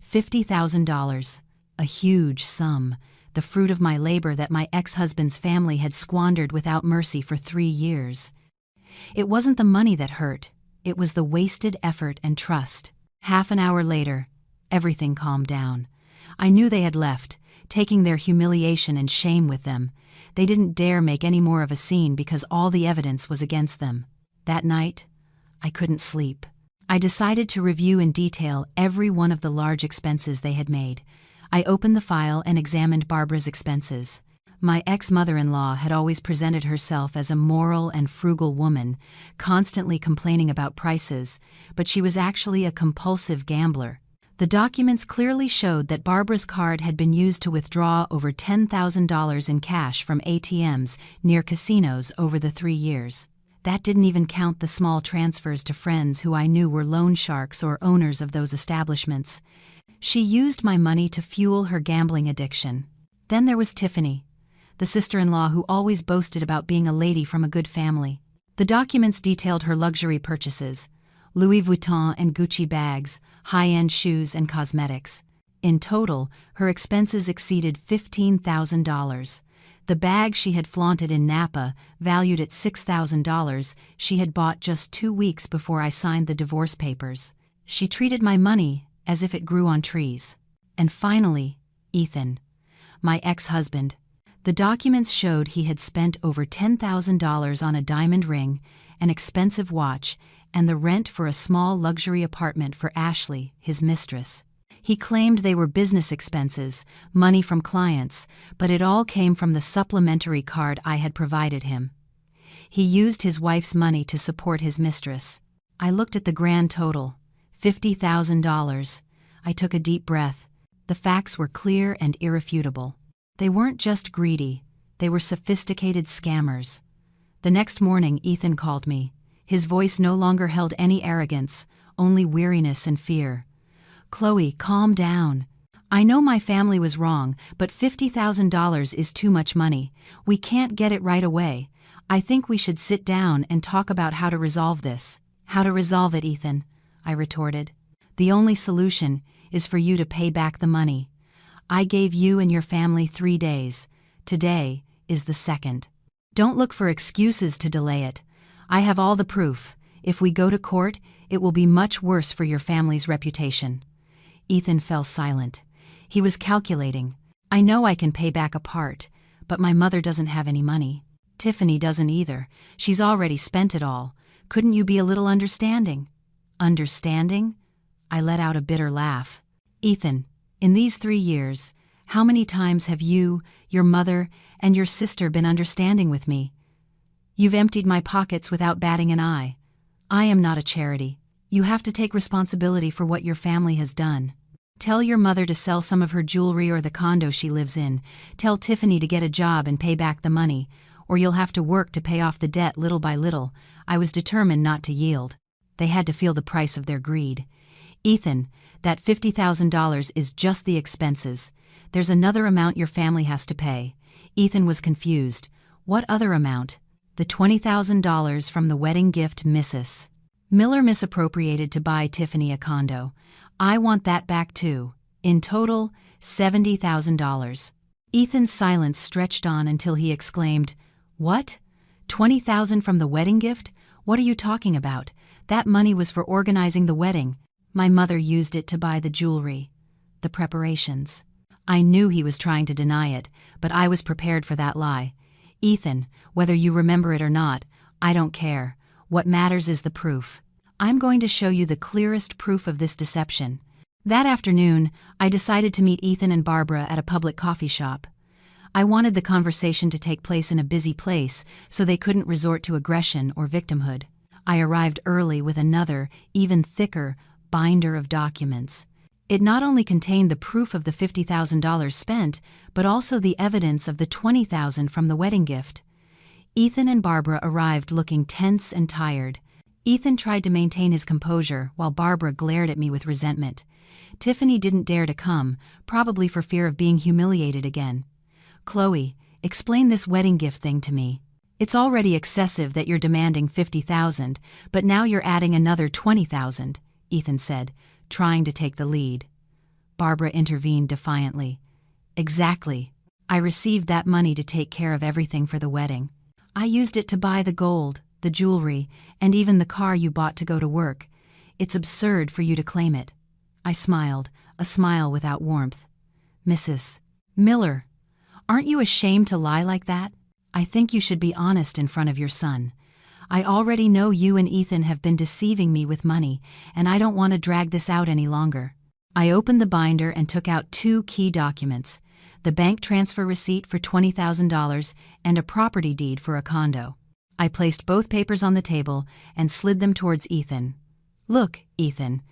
$50,000, a huge sum, the fruit of my labor that my ex-husband's family had squandered without mercy for 3 years. It wasn't the money that hurt, it was the wasted effort and trust. Half an hour later, everything calmed down. I knew they had left, taking their humiliation and shame with them. They didn't dare make any more of a scene because all the evidence was against them. That night, I couldn't sleep. I decided to review in detail every one of the large expenses they had made. I opened the file and examined Barbara's expenses. My ex-mother-in-law had always presented herself as a moral and frugal woman, constantly complaining about prices, but she was actually a compulsive gambler. The documents clearly showed that Barbara's card had been used to withdraw over $10,000 in cash from ATMs near casinos over the 3 years. That didn't even count the small transfers to friends who I knew were loan sharks or owners of those establishments. She used my money to fuel her gambling addiction. Then there was Tiffany, the sister-in-law who always boasted about being a lady from a good family. The documents detailed her luxury purchases: Louis Vuitton and Gucci bags, high-end shoes and cosmetics. In total, her expenses exceeded $15,000. The bag she had flaunted in Napa, valued at $6,000, she had bought just 2 weeks before I signed the divorce papers. She treated my money as if it grew on trees. And finally, Ethan, my ex-husband. The documents showed he had spent over $10,000 on a diamond ring, an expensive watch, and the rent for a small luxury apartment for Ashley, his mistress. He claimed they were business expenses, money from clients, but it all came from the supplementary card I had provided him. He used his wife's money to support his mistress. I looked at the grand total, $50,000. I took a deep breath. The facts were clear and irrefutable. They weren't just greedy, they were sophisticated scammers. The next morning, Ethan called me. His voice no longer held any arrogance, only weariness and fear. "Chloe, calm down. I know my family was wrong, but $50,000 is too much money. We can't get it right away. I think we should sit down and talk about how to resolve this." "How to resolve it, Ethan?" I retorted. "The only solution is for you to pay back the money. I gave you and your family 3 days. Today is the 2nd. Don't look for excuses to delay it. I have all the proof. If we go to court, it will be much worse for your family's reputation." Ethan fell silent. He was calculating. "I know I can pay back a part, but my mother doesn't have any money. Tiffany doesn't either. She's already spent it all. Couldn't you be a little understanding?" "Understanding?" I let out a bitter laugh. "Ethan, in these 3 years, how many times have you, your mother, and your sister been understanding with me? You've emptied my pockets without batting an eye. I am not a charity. You have to take responsibility for what your family has done. Tell your mother to sell some of her jewelry or the condo she lives in. Tell Tiffany to get a job and pay back the money, or you'll have to work to pay off the debt little by little." I was determined not to yield. They had to feel the price of their greed. "Ethan, that $50,000 is just the expenses. There's another amount your family has to pay." Ethan was confused. "What other amount?" "The $20,000 from the wedding gift Mrs. Miller misappropriated to buy Tiffany a condo. I want that back too. In total, $70,000. Ethan's silence stretched on until he exclaimed, "What? $20,000 from the wedding gift? What are you talking about? That money was for organizing the wedding. My mother used it to buy the jewelry, the preparations." I knew he was trying to deny it, but I was prepared for that lie. "Ethan, whether you remember it or not, I don't care. What matters is the proof. I'm going to show you the clearest proof of this deception." That afternoon, I decided to meet Ethan and Barbara at a public coffee shop. I wanted the conversation to take place in a busy place so they couldn't resort to aggression or victimhood. I arrived early with another, even thicker, binder of documents. It not only contained the proof of the $50,000 spent, but also the evidence of the $20,000 from the wedding gift. Ethan and Barbara arrived looking tense and tired. Ethan tried to maintain his composure while Barbara glared at me with resentment. Tiffany didn't dare to come, probably for fear of being humiliated again. "Chloe, explain this wedding gift thing to me." It's already excessive that you're demanding $50,000, but now you're adding another $20,000, Ethan said, trying to take the lead. Barbara intervened defiantly. Exactly. I received that money to take care of everything for the wedding. I used it to buy the gold, the jewelry, and even the car you bought to go to work. It's absurd for you to claim it. I smiled, a smile without warmth. Mrs. Miller, aren't you ashamed to lie like that? I think you should be honest in front of your son. I already know you and Ethan have been deceiving me with money, and I don't want to drag this out any longer. I opened the binder and took out 2 key documents, the bank transfer receipt for $20,000 and a property deed for a condo. I placed both papers on the table and slid them towards Ethan. Look, Ethan,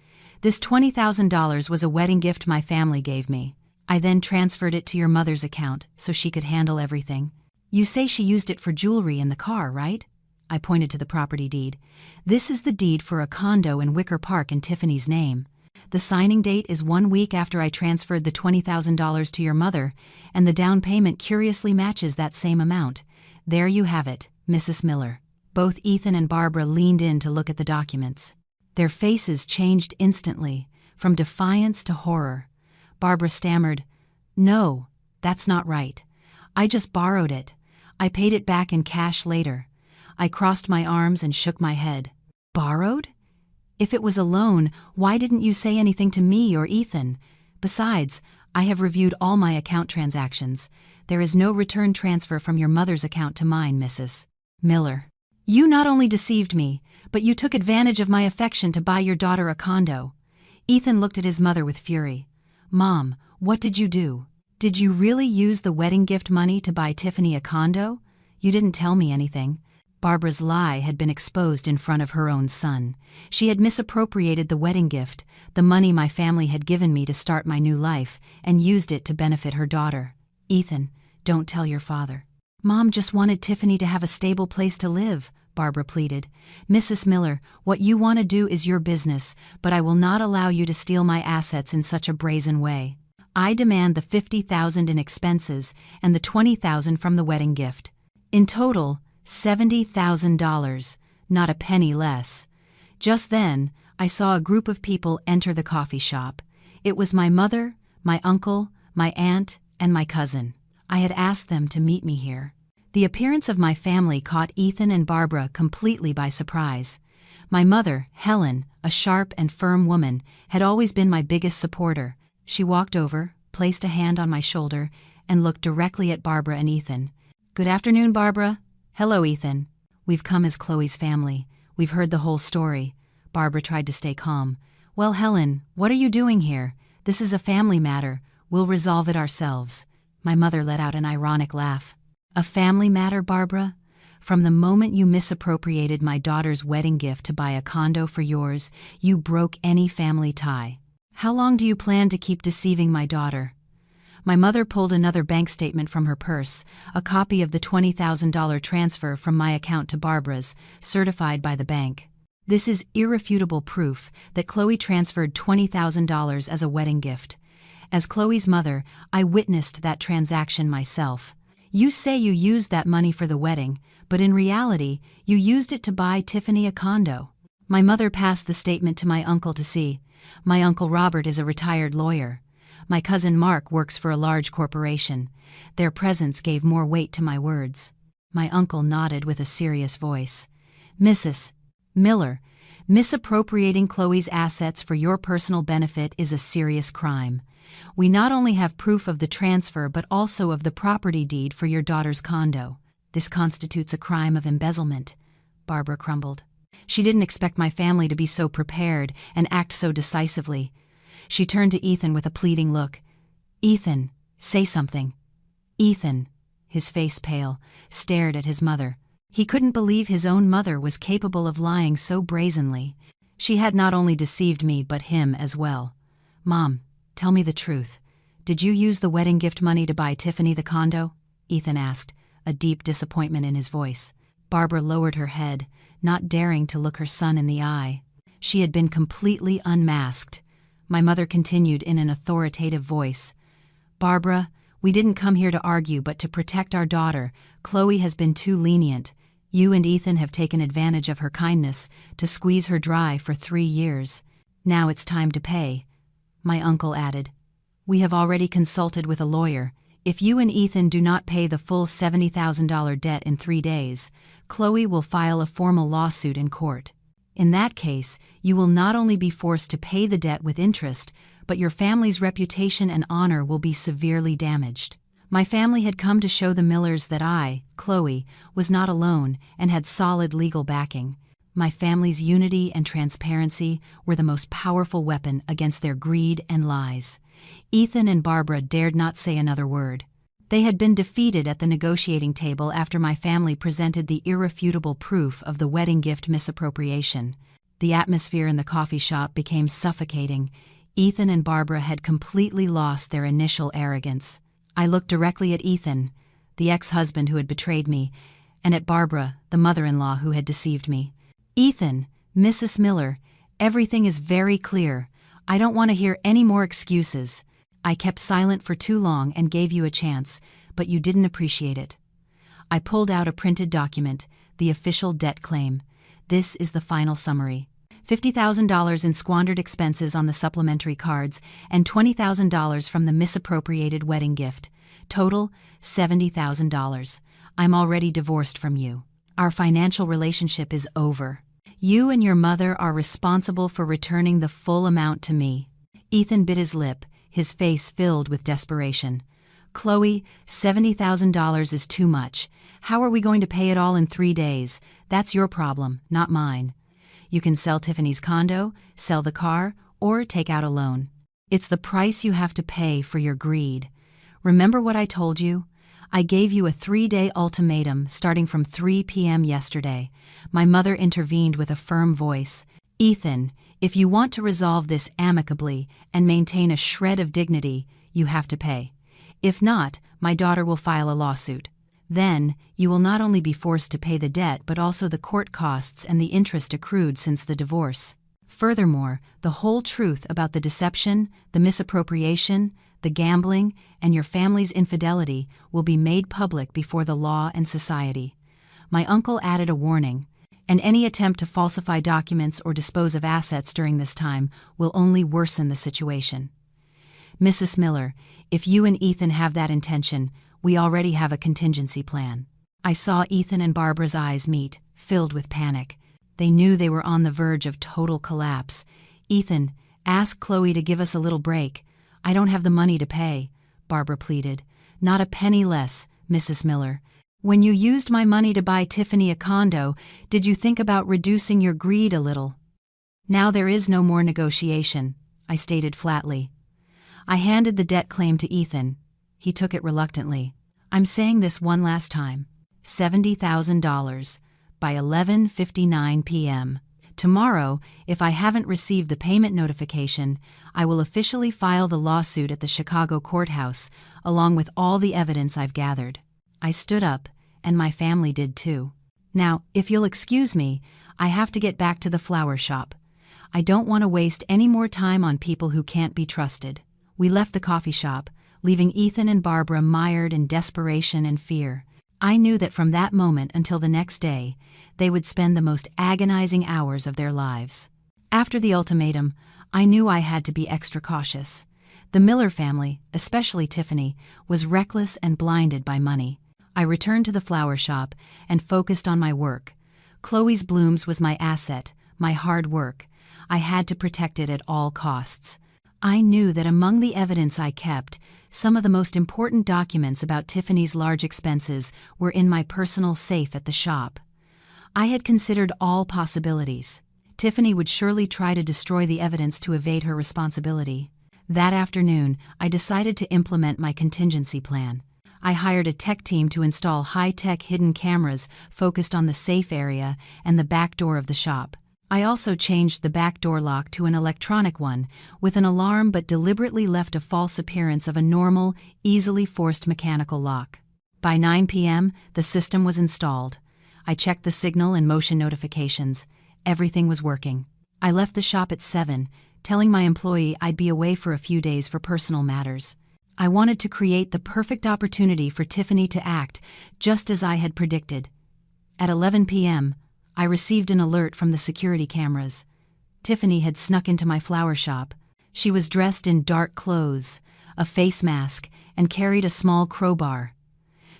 this $20,000 was a wedding gift my family gave me. I then transferred it to your mother's account so she could handle everything. You say she used it for jewelry in the car, right? I pointed to the property deed. This is the deed for a condo in Wicker Park in Tiffany's name. The signing date is 1 week after I transferred the $20,000 to your mother, and the down payment curiously matches that same amount. There you have it, Mrs. Miller. Both Ethan and Barbara leaned in to look at the documents. Their faces changed instantly, from defiance to horror. Barbara stammered, "No, that's not right. I just borrowed it. I paid it back in cash later." I crossed my arms and shook my head. Borrowed? If it was a loan, why didn't you say anything to me or Ethan? Besides, I have reviewed all my account transactions. There is no return transfer from your mother's account to mine, Mrs. Miller. You not only deceived me, but you took advantage of my affection to buy your daughter a condo. Ethan looked at his mother with fury. Mom, what did you do? Did you really use the wedding gift money to buy Tiffany a condo? You didn't tell me anything. Barbara's lie had been exposed in front of her own son. She had misappropriated the wedding gift, the money my family had given me to start my new life, and used it to benefit her daughter. Ethan, don't tell your father. Mom just wanted Tiffany to have a stable place to live, Barbara pleaded. Mrs. Miller, what you want to do is your business, but I will not allow you to steal my assets in such a brazen way. I demand the $50,000 in expenses and the $20,000 from the wedding gift. In total, $70,000, not a penny less. Just then, I saw a group of people enter the coffee shop. It was my mother, my uncle, my aunt, and my cousin. I had asked them to meet me here. The appearance of my family caught Ethan and Barbara completely by surprise. My mother, Helen, a sharp and firm woman, had always been my biggest supporter. She walked over, placed a hand on my shoulder, and looked directly at Barbara and Ethan. Good afternoon, Barbara. Hello, Ethan. We've come as Chloe's family. We've heard the whole story. Barbara tried to stay calm. Well, Helen, what are you doing here? This is a family matter. We'll resolve it ourselves. My mother let out an ironic laugh. A family matter, Barbara? From the moment you misappropriated my daughter's wedding gift to buy a condo for yours, you broke any family tie. How long do you plan to keep deceiving my daughter? My mother pulled another bank statement from her purse, a copy of the $20,000 transfer from my account to Barbara's, certified by the bank. This is irrefutable proof that Chloe transferred $20,000 as a wedding gift. As Chloe's mother, I witnessed that transaction myself. You say you used that money for the wedding, but in reality, you used it to buy Tiffany a condo. My mother passed the statement to my uncle to see. My uncle Robert is a retired lawyer. My cousin Mark works for a large corporation. Their presence gave more weight to my words. My uncle nodded with a serious voice. Mrs. Miller, misappropriating Chloe's assets for your personal benefit is a serious crime. We not only have proof of the transfer but also of the property deed for your daughter's condo. This constitutes a crime of embezzlement. Barbara crumbled. She didn't expect my family to be so prepared and act so decisively. She turned to Ethan with a pleading look. Ethan, say something. Ethan, his face pale, stared at his mother. He couldn't believe his own mother was capable of lying so brazenly. She had not only deceived me but him as well. Mom, tell me the truth. Did you use the wedding gift money to buy Tiffany the condo? Ethan asked, a deep disappointment in his voice. Barbara lowered her head, not daring to look her son in the eye. She had been completely unmasked. My mother continued in an authoritative voice. Barbara, we didn't come here to argue but to protect our daughter. Chloe has been too lenient. You and Ethan have taken advantage of her kindness to squeeze her dry for 3 years. Now it's time to pay," my uncle added. "We have already consulted with a lawyer. If you and Ethan do not pay the full $70,000 debt in 3 days, Chloe will file a formal lawsuit in court. In that case, you will not only be forced to pay the debt with interest, but your family's reputation and honor will be severely damaged." My family had come to show the Millers that I, Chloe, was not alone and had solid legal backing. My family's unity and transparency were the most powerful weapon against their greed and lies. Ethan and Barbara dared not say another word. They had been defeated at the negotiating table after my family presented the irrefutable proof of the wedding gift misappropriation. The atmosphere in the coffee shop became suffocating. Ethan and Barbara had completely lost their initial arrogance. I looked directly at Ethan, the ex-husband who had betrayed me, and at Barbara, the mother-in-law who had deceived me. "Ethan, Mrs. Miller, everything is very clear. I don't want to hear any more excuses. I kept silent for too long and gave you a chance, but you didn't appreciate it." I pulled out a printed document, the official debt claim. This is the final summary. $50,000 in squandered expenses on the supplementary cards and $20,000 from the misappropriated wedding gift. Total, $70,000. I'm already divorced from you. Our financial relationship is over. You and your mother are responsible for returning the full amount to me. Ethan bit his lip, his face filled with desperation. "Chloe, $70,000 is too much. How are we going to pay it all in 3 days? That's your problem, not mine. You can sell Tiffany's condo, sell the car, or take out a loan. It's the price you have to pay for your greed. Remember what I told you? I gave you a 3-day ultimatum starting from 3 p.m. yesterday." My mother intervened with a firm voice. "Ethan, if you want to resolve this amicably and maintain a shred of dignity, you have to pay. If not, my daughter will file a lawsuit. Then, you will not only be forced to pay the debt but also the court costs and the interest accrued since the divorce. Furthermore, the whole truth about the deception, the misappropriation, the gambling, and your family's infidelity will be made public before the law and society." My uncle added a warning, "And any attempt to falsify documents or dispose of assets during this time will only worsen the situation. Mrs. Miller, if you and Ethan have that intention, we already have a contingency plan." I saw Ethan and Barbara's eyes meet, filled with panic. They knew they were on the verge of total collapse. "Ethan, ask Chloe to give us a little break. I don't have the money to pay," Barbara pleaded. "Not a penny less, Mrs. Miller. When you used my money to buy Tiffany a condo, did you think about reducing your greed a little?" "Now there is no more negotiation," I stated flatly. I handed the debt claim to Ethan. He took it reluctantly. "I'm saying this one last time. $70,000 by 11:59 p.m. Tomorrow, if I haven't received the payment notification, I will officially file the lawsuit at the Chicago courthouse, along with all the evidence I've gathered." I stood up, and my family did too. "Now, if you'll excuse me, I have to get back to the flower shop. I don't want to waste any more time on people who can't be trusted." We left the coffee shop, leaving Ethan and Barbara mired in desperation and fear. I knew that from that moment until the next day, they would spend the most agonizing hours of their lives. After the ultimatum, I knew I had to be extra cautious. The Miller family, especially Tiffany, was reckless and blinded by money. I returned to the flower shop and focused on my work. Chloe's blooms was my asset, my hard work. I had to protect it at all costs. I knew that among the evidence I kept, some of the most important documents about Tiffany's large expenses were in my personal safe at the shop. I had considered all possibilities. Tiffany would surely try to destroy the evidence to evade her responsibility. That afternoon, I decided to implement my contingency plan. I hired a tech team to install high-tech hidden cameras focused on the safe area and the back door of the shop. I also changed the back door lock to an electronic one, with an alarm, but deliberately left a false appearance of a normal, easily forced mechanical lock. By 9 p.m., the system was installed. I checked the signal and motion notifications. Everything was working. I left the shop at 7, telling my employee I'd be away for a few days for personal matters. I wanted to create the perfect opportunity for Tiffany to act, just as I had predicted. At 11 p.m., I received an alert from the security cameras. Tiffany had snuck into my flower shop. She was dressed in dark clothes, a face mask, and carried a small crowbar.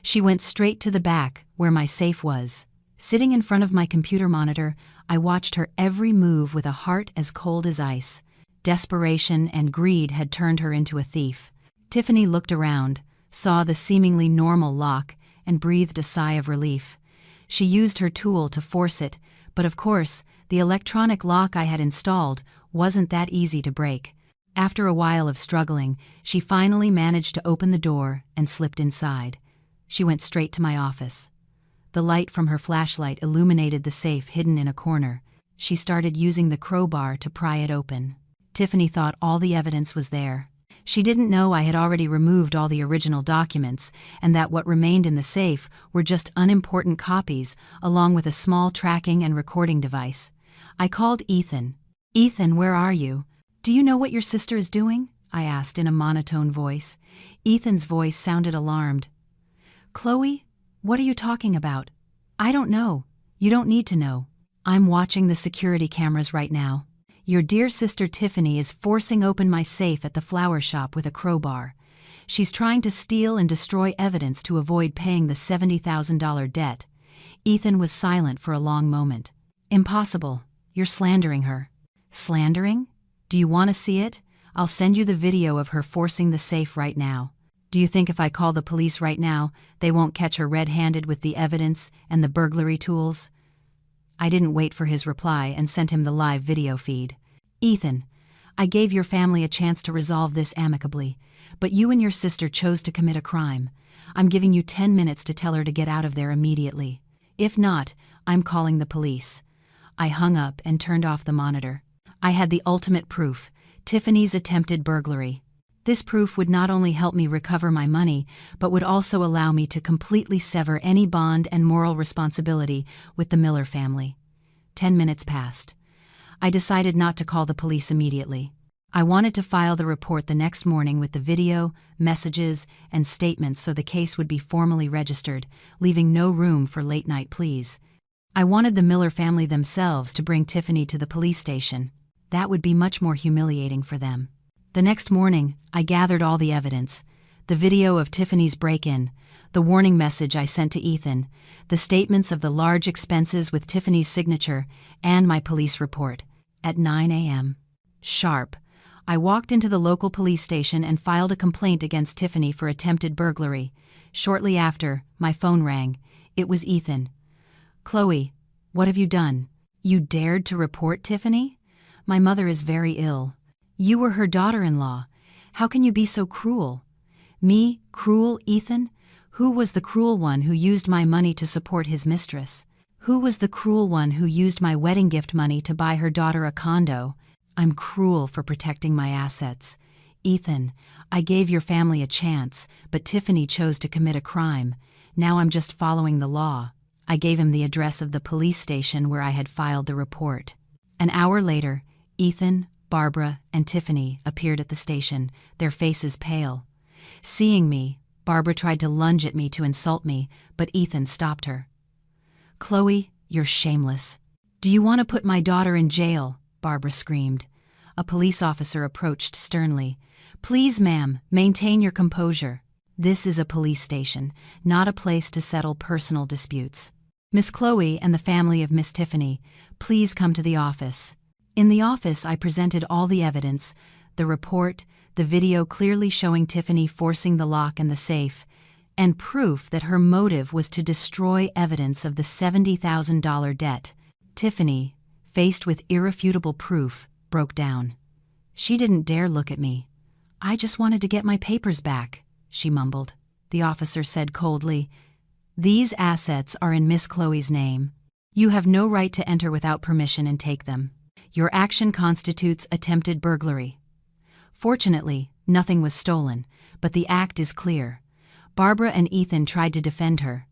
She went straight to the back, where my safe was. Sitting in front of my computer monitor, I watched her every move with a heart as cold as ice. Desperation and greed had turned her into a thief. Tiffany looked around, saw the seemingly normal lock, and breathed a sigh of relief. She used her tool to force it, but of course, the electronic lock I had installed wasn't that easy to break. After a while of struggling, she finally managed to open the door and slipped inside. She went straight to my office. The light from her flashlight illuminated the safe hidden in a corner. She started using the crowbar to pry it open. Tiffany thought all the evidence was there. She didn't know I had already removed all the original documents, and that what remained in the safe were just unimportant copies, along with a small tracking and recording device. I called Ethan. "Ethan, where are you? Do you know what your sister is doing?" I asked in a monotone voice. Ethan's voice sounded alarmed. "Chloe, what are you talking about?" "I don't know. You don't need to know. I'm watching the security cameras right now. Your dear sister Tiffany is forcing open my safe at the flower shop with a crowbar. She's trying to steal and destroy evidence to avoid paying the $70,000 debt." Ethan was silent for a long moment. "Impossible. You're slandering her." "Slandering? Do you want to see it? I'll send you the video of her forcing the safe right now. Do you think if I call the police right now, they won't catch her red-handed with the evidence and the burglary tools?" I didn't wait for his reply and sent him the live video feed. "Ethan, I gave your family a chance to resolve this amicably, but you and your sister chose to commit a crime. I'm giving you 10 minutes to tell her to get out of there immediately. If not, I'm calling the police." I hung up and turned off the monitor. I had the ultimate proof: Tiffany's attempted burglary. This proof would not only help me recover my money, but would also allow me to completely sever any bond and moral responsibility with the Miller family. 10 minutes passed. I decided not to call the police immediately. I wanted to file the report the next morning with the video, messages, and statements so the case would be formally registered, leaving no room for late-night pleas. I wanted the Miller family themselves to bring Tiffany to the police station. That would be much more humiliating for them. The next morning, I gathered all the evidence: the video of Tiffany's break-in, the warning message I sent to Ethan, the statements of the large expenses with Tiffany's signature, and my police report. At 9 a.m. sharp, I walked into the local police station and filed a complaint against Tiffany for attempted burglary. Shortly after, my phone rang. It was Ethan. "Chloe, what have you done? You dared to report Tiffany? My mother is very ill. You were her daughter-in-law. How can you be so cruel?" "Me, cruel, Ethan? Who was the cruel one who used my money to support his mistress? Who was the cruel one who used my wedding gift money to buy her daughter a condo? I'm cruel for protecting my assets. Ethan, I gave your family a chance, but Tiffany chose to commit a crime. Now I'm just following the law." I gave him the address of the police station where I had filed the report. An hour later, Ethan, Barbara, and Tiffany appeared at the station, their faces pale. Seeing me, Barbara tried to lunge at me to insult me, but Ethan stopped her. "Chloe, you're shameless. Do you want to put my daughter in jail?" Barbara screamed. A police officer approached sternly. "Please, ma'am, maintain your composure. This is a police station, not a place to settle personal disputes. Miss Chloe and the family of Miss Tiffany, please come to the office." In the office, I presented all the evidence: the report, the video clearly showing Tiffany forcing the lock and the safe, and proof that her motive was to destroy evidence of the $70,000 debt. Tiffany, faced with irrefutable proof, broke down. She didn't dare look at me. "I just wanted to get my papers back," she mumbled. The officer said coldly, "These assets are in Miss Chloe's name. You have no right to enter without permission and take them. Your action constitutes attempted burglary." Fortunately, nothing was stolen, but the act is clear. Barbara and Ethan tried to defend her.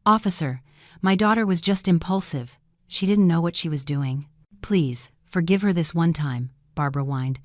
"Officer, my daughter was just impulsive. She didn't know what she was doing. Please, forgive her this one time," Barbara whined.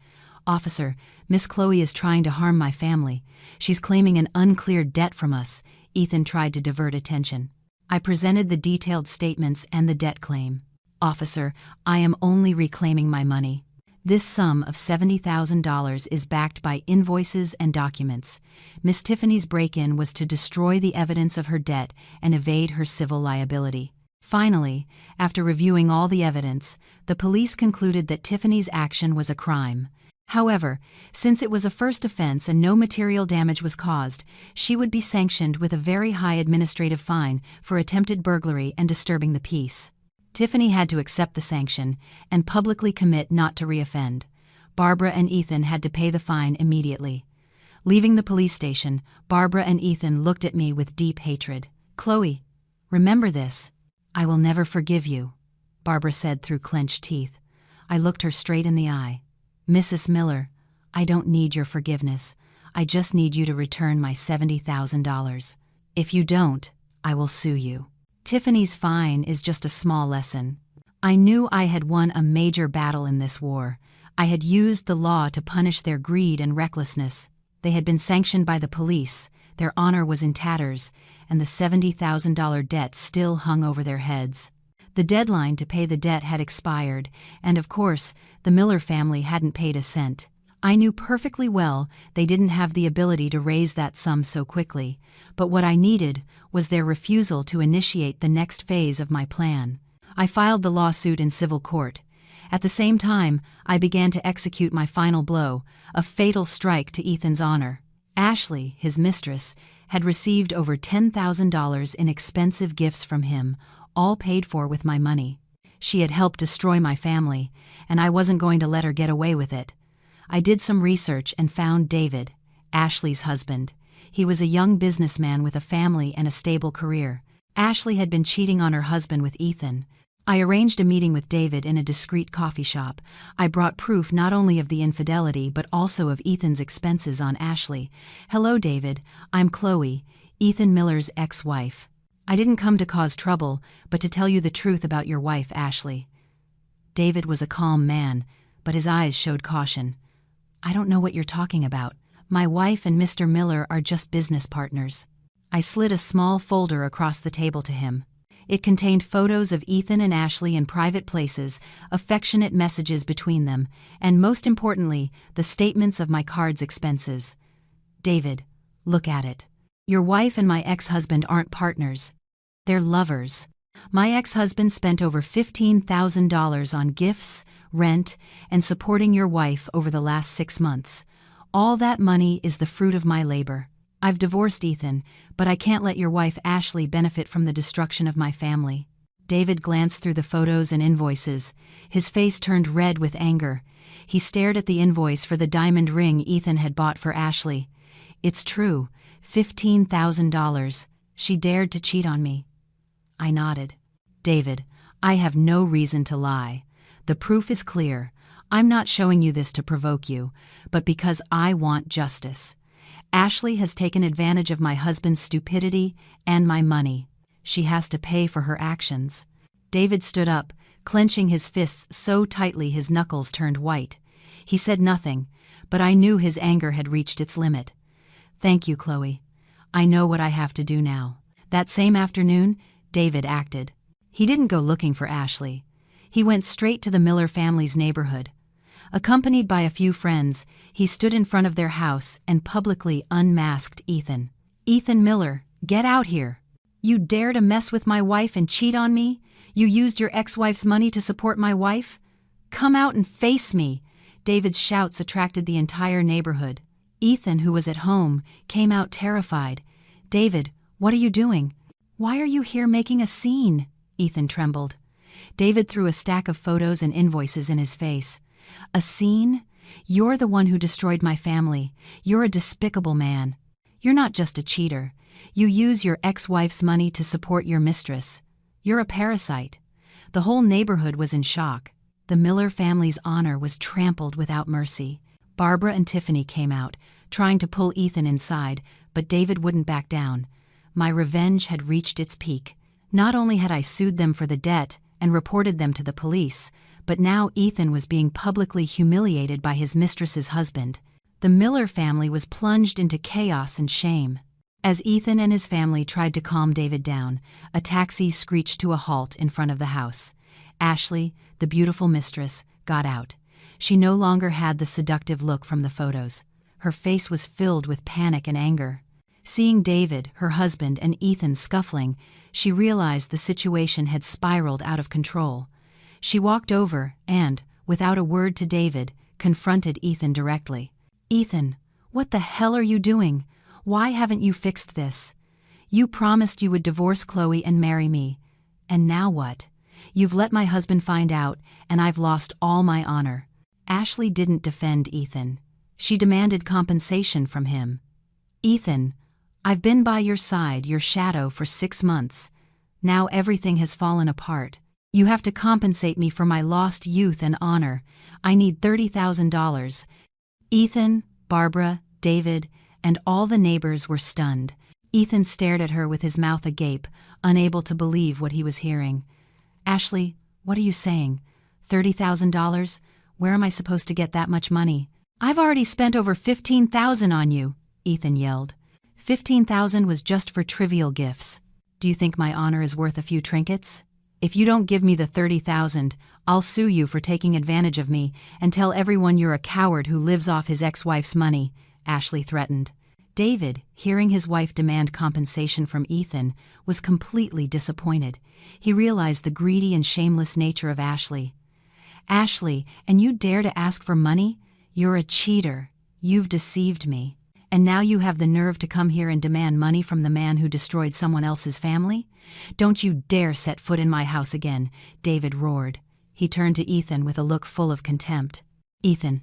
"Officer, Miss Chloe is trying to harm my family. She's claiming an uncleared debt from us," Ethan tried to divert attention. I presented the detailed statements and the debt claim. "Officer, I am only reclaiming my money. This sum of $70,000 is backed by invoices and documents. Miss Tiffany's break-in was to destroy the evidence of her debt and evade her civil liability." Finally, after reviewing all the evidence, the police concluded that Tiffany's action was a crime. However, since it was a first offense and no material damage was caused, she would be sanctioned with a very high administrative fine for attempted burglary and disturbing the peace. Tiffany had to accept the sanction and publicly commit not to reoffend. Barbara and Ethan had to pay the fine immediately. Leaving the police station, Barbara and Ethan looked at me with deep hatred. "Chloe, remember this. I will never forgive you," Barbara said through clenched teeth. I looked her straight in the eye. "Mrs. Miller, I don't need your forgiveness. I just need you to return my $70,000. If you don't, I will sue you. Tiffany's fine is just a small lesson. I knew I had won a major battle in this war. I had used the law to punish their greed and recklessness. They had been sanctioned by the police, their honor was in tatters, and the $70,000 debt still hung over their heads. The deadline to pay the debt had expired, and of course, the Miller family hadn't paid a cent. I knew perfectly well they didn't have the ability to raise that sum so quickly, but what I needed was their refusal to initiate the next phase of my plan. I filed the lawsuit in civil court. At the same time, I began to execute my final blow, a fatal strike to Ethan's honor. Ashley, his mistress, had received over $10,000 in expensive gifts from him, all paid for with my money. She had helped destroy my family, and I wasn't going to let her get away with it. I did some research and found David, Ashley's husband. He was a young businessman with a family and a stable career. Ashley had been cheating on her husband with Ethan. I arranged a meeting with David in a discreet coffee shop. I brought proof not only of the infidelity but also of Ethan's expenses on Ashley. "Hello, David. I'm Chloe, Ethan Miller's ex-wife. I didn't come to cause trouble, but to tell you the truth about your wife, Ashley." David was a calm man, but his eyes showed caution. "I don't know what you're talking about. My wife and Mr. Miller are just business partners." I slid a small folder across the table to him. It contained photos of Ethan and Ashley in private places, affectionate messages between them, and most importantly, the statements of my card's expenses. "David, look at it. Your wife and my ex-husband aren't partners. They're lovers. My ex-husband spent over $15,000 on gifts, rent, and supporting your wife over the last 6 months. All that money is the fruit of my labor. I've divorced Ethan, but I can't let your wife Ashley benefit from the destruction of my family." David glanced through the photos and invoices. His face turned red with anger. He stared at the invoice for the diamond ring Ethan had bought for Ashley. "It's true, $15,000. She dared to cheat on me." I nodded. "David, I have no reason to lie. The proof is clear. I'm not showing you this to provoke you, but because I want justice. Ashley has taken advantage of my husband's stupidity and my money. She has to pay for her actions." David stood up, clenching his fists so tightly his knuckles turned white. He said nothing, but I knew his anger had reached its limit. "Thank you, Chloe. I know what I have to do now." That same afternoon, David acted. He didn't go looking for Ashley. He went straight to the Miller family's neighborhood. Accompanied by a few friends, he stood in front of their house and publicly unmasked Ethan. "Ethan Miller, get out here. You dare to mess with my wife and cheat on me? You used your ex-wife's money to support my wife? Come out and face me." David's shouts attracted the entire neighborhood. Ethan, who was at home, came out terrified. "David, what are you doing? Why are you here making a scene?" Ethan trembled. David threw a stack of photos and invoices in his face. "A scene? You're the one who destroyed my family. You're a despicable man. You're not just a cheater. You use your ex-wife's money to support your mistress. You're a parasite." The whole neighborhood was in shock. The Miller family's honor was trampled without mercy. Barbara and Tiffany came out, trying to pull Ethan inside, but David wouldn't back down. My revenge had reached its peak. Not only had I sued them for the debt and reported them to the police, but now Ethan was being publicly humiliated by his mistress's husband. The Miller family was plunged into chaos and shame. As Ethan and his family tried to calm David down, a taxi screeched to a halt in front of the house. Ashley, the beautiful mistress, got out. She no longer had the seductive look from the photos. Her face was filled with panic and anger. Seeing David, her husband, and Ethan scuffling, she realized the situation had spiraled out of control. She walked over and, without a word to David, confronted Ethan directly. "Ethan, what the hell are you doing? Why haven't you fixed this? You promised you would divorce Chloe and marry me. And now what? You've let my husband find out, and I've lost all my honor." Ashley didn't defend Ethan. She demanded compensation from him. "Ethan, I've been by your side, your shadow, for 6 months. Now everything has fallen apart. You have to compensate me for my lost youth and honor. I need $30,000. Ethan, Barbara, David, and all the neighbors were stunned. Ethan stared at her with his mouth agape, unable to believe what he was hearing. "Ashley, what are you saying? $30,000? Where am I supposed to get that much money?" "I've already spent over $15,000 on you," Ethan yelled. $15,000 was just for trivial gifts. Do you think my honor is worth a few trinkets? If you don't give me the $30,000, I'll sue you for taking advantage of me and tell everyone you're a coward who lives off his ex-wife's money," Ashley threatened. David, hearing his wife demand compensation from Ethan, was completely disappointed. He realized the greedy and shameless nature of Ashley. "Ashley, and you dare to ask for money? You're a cheater. You've deceived me. And now you have the nerve to come here and demand money from the man who destroyed someone else's family? Don't you dare set foot in my house again," David roared. He turned to Ethan with a look full of contempt. "Ethan,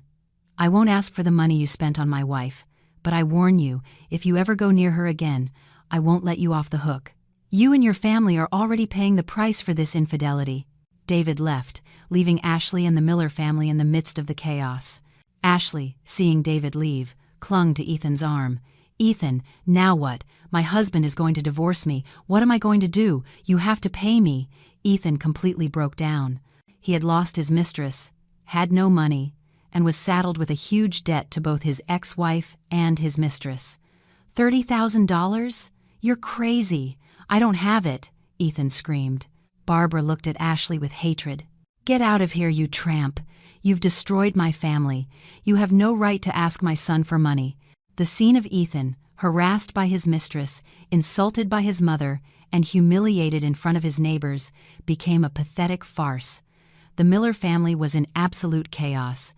I won't ask for the money you spent on my wife, but I warn you, if you ever go near her again, I won't let you off the hook. You and your family are already paying the price for this infidelity." David left, leaving Ashley and the Miller family in the midst of the chaos. Ashley, seeing David leave, clung to Ethan's arm. "Ethan, now what? My husband is going to divorce me. What am I going to do? You have to pay me." Ethan completely broke down. He had lost his mistress, had no money, and was saddled with a huge debt to both his ex-wife and his mistress. $30,000? You're crazy. I don't have it," Ethan screamed. Barbara looked at Ashley with hatred. "Get out of here, you tramp. You've destroyed my family. You have no right to ask my son for money." The scene of Ethan, harassed by his mistress, insulted by his mother, and humiliated in front of his neighbors, became a pathetic farce. The Miller family was in absolute chaos.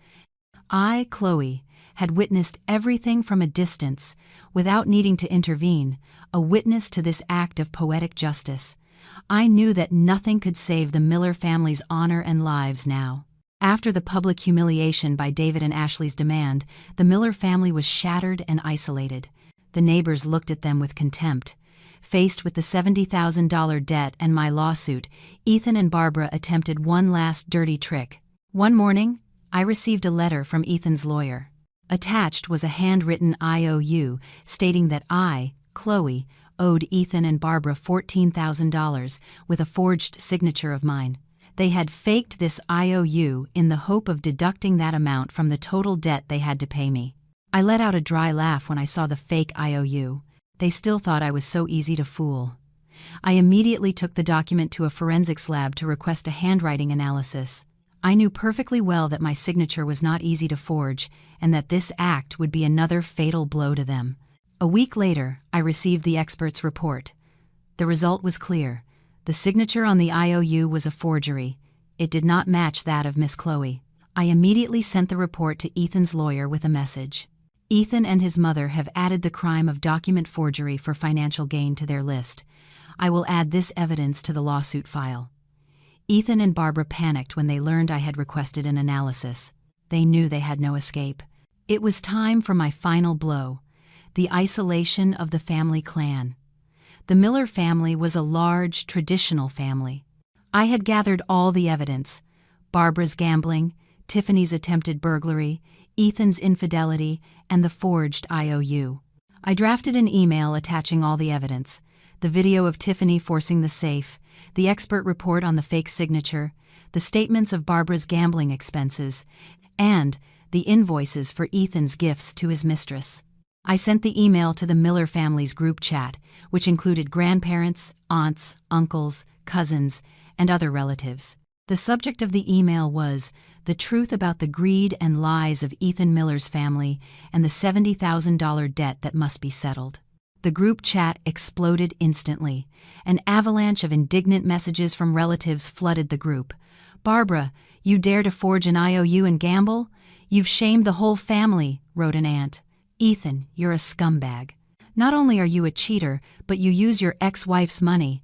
I, Chloe, had witnessed everything from a distance, without needing to intervene, a witness to this act of poetic justice. I knew that nothing could save the Miller family's honor and lives now. After the public humiliation by David and Ashley's demand, the Miller family was shattered and isolated. The neighbors looked at them with contempt. Faced with the $70,000 debt and my lawsuit, Ethan and Barbara attempted one last dirty trick. One morning, I received a letter from Ethan's lawyer. Attached was a handwritten IOU stating that I, Chloe, owed Ethan and Barbara $14,000 with a forged signature of mine. They had faked this IOU in the hope of deducting that amount from the total debt they had to pay me. I let out a dry laugh when I saw the fake IOU. They still thought I was so easy to fool. I immediately took the document to a forensics lab to request a handwriting analysis. I knew perfectly well that my signature was not easy to forge and that this act would be another fatal blow to them. A week later, I received the expert's report. The result was clear. The signature on the IOU was a forgery. It did not match that of Miss Chloe. I immediately sent the report to Ethan's lawyer with a message. Ethan and his mother have added the crime of document forgery for financial gain to their list. I will add this evidence to the lawsuit file. Ethan and Barbara panicked when they learned I had requested an analysis. They knew they had no escape. It was time for my final blow, the isolation of the family clan. The Miller family was a large, traditional family. I had gathered all the evidence: Barbara's gambling, Tiffany's attempted burglary, Ethan's infidelity, and the forged IOU. I drafted an email attaching all the evidence: the video of Tiffany forcing the safe, the expert report on the fake signature, the statements of Barbara's gambling expenses, and the invoices for Ethan's gifts to his mistress. I sent the email to the Miller family's group chat, which included grandparents, aunts, uncles, cousins, and other relatives. The subject of the email was the truth about the greed and lies of Ethan Miller's family and the $70,000 debt that must be settled. The group chat exploded instantly. An avalanche of indignant messages from relatives flooded the group. "Barbara, you dare to forge an IOU and gamble? You've shamed the whole family," wrote an aunt. "Ethan, you're a scumbag. Not only are you a cheater, but you use your ex-wife's money.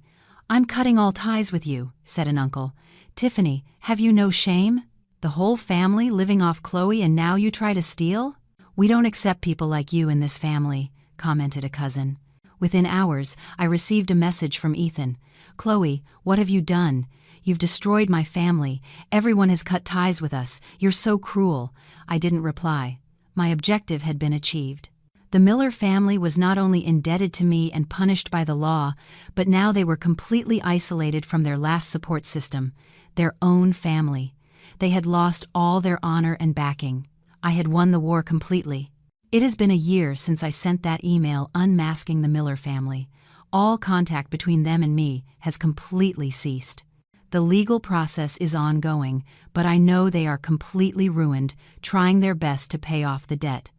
I'm cutting all ties with you," said an uncle. "Tiffany, have you no shame? The whole family living off Chloe and now you try to steal?" "We don't accept people like you in this family," commented a cousin. Within hours, I received a message from Ethan. "Chloe, what have you done? You've destroyed my family. Everyone has cut ties with us. You're so cruel." I didn't reply. My objective had been achieved. The Miller family was not only indebted to me and punished by the law, but now they were completely isolated from their last support system, their own family. They had lost all their honor and backing. I had won the war completely. It has been a year since I sent that email unmasking the Miller family. All contact between them and me has completely ceased. The legal process is ongoing, but I know they are completely ruined, trying their best to pay off the debt.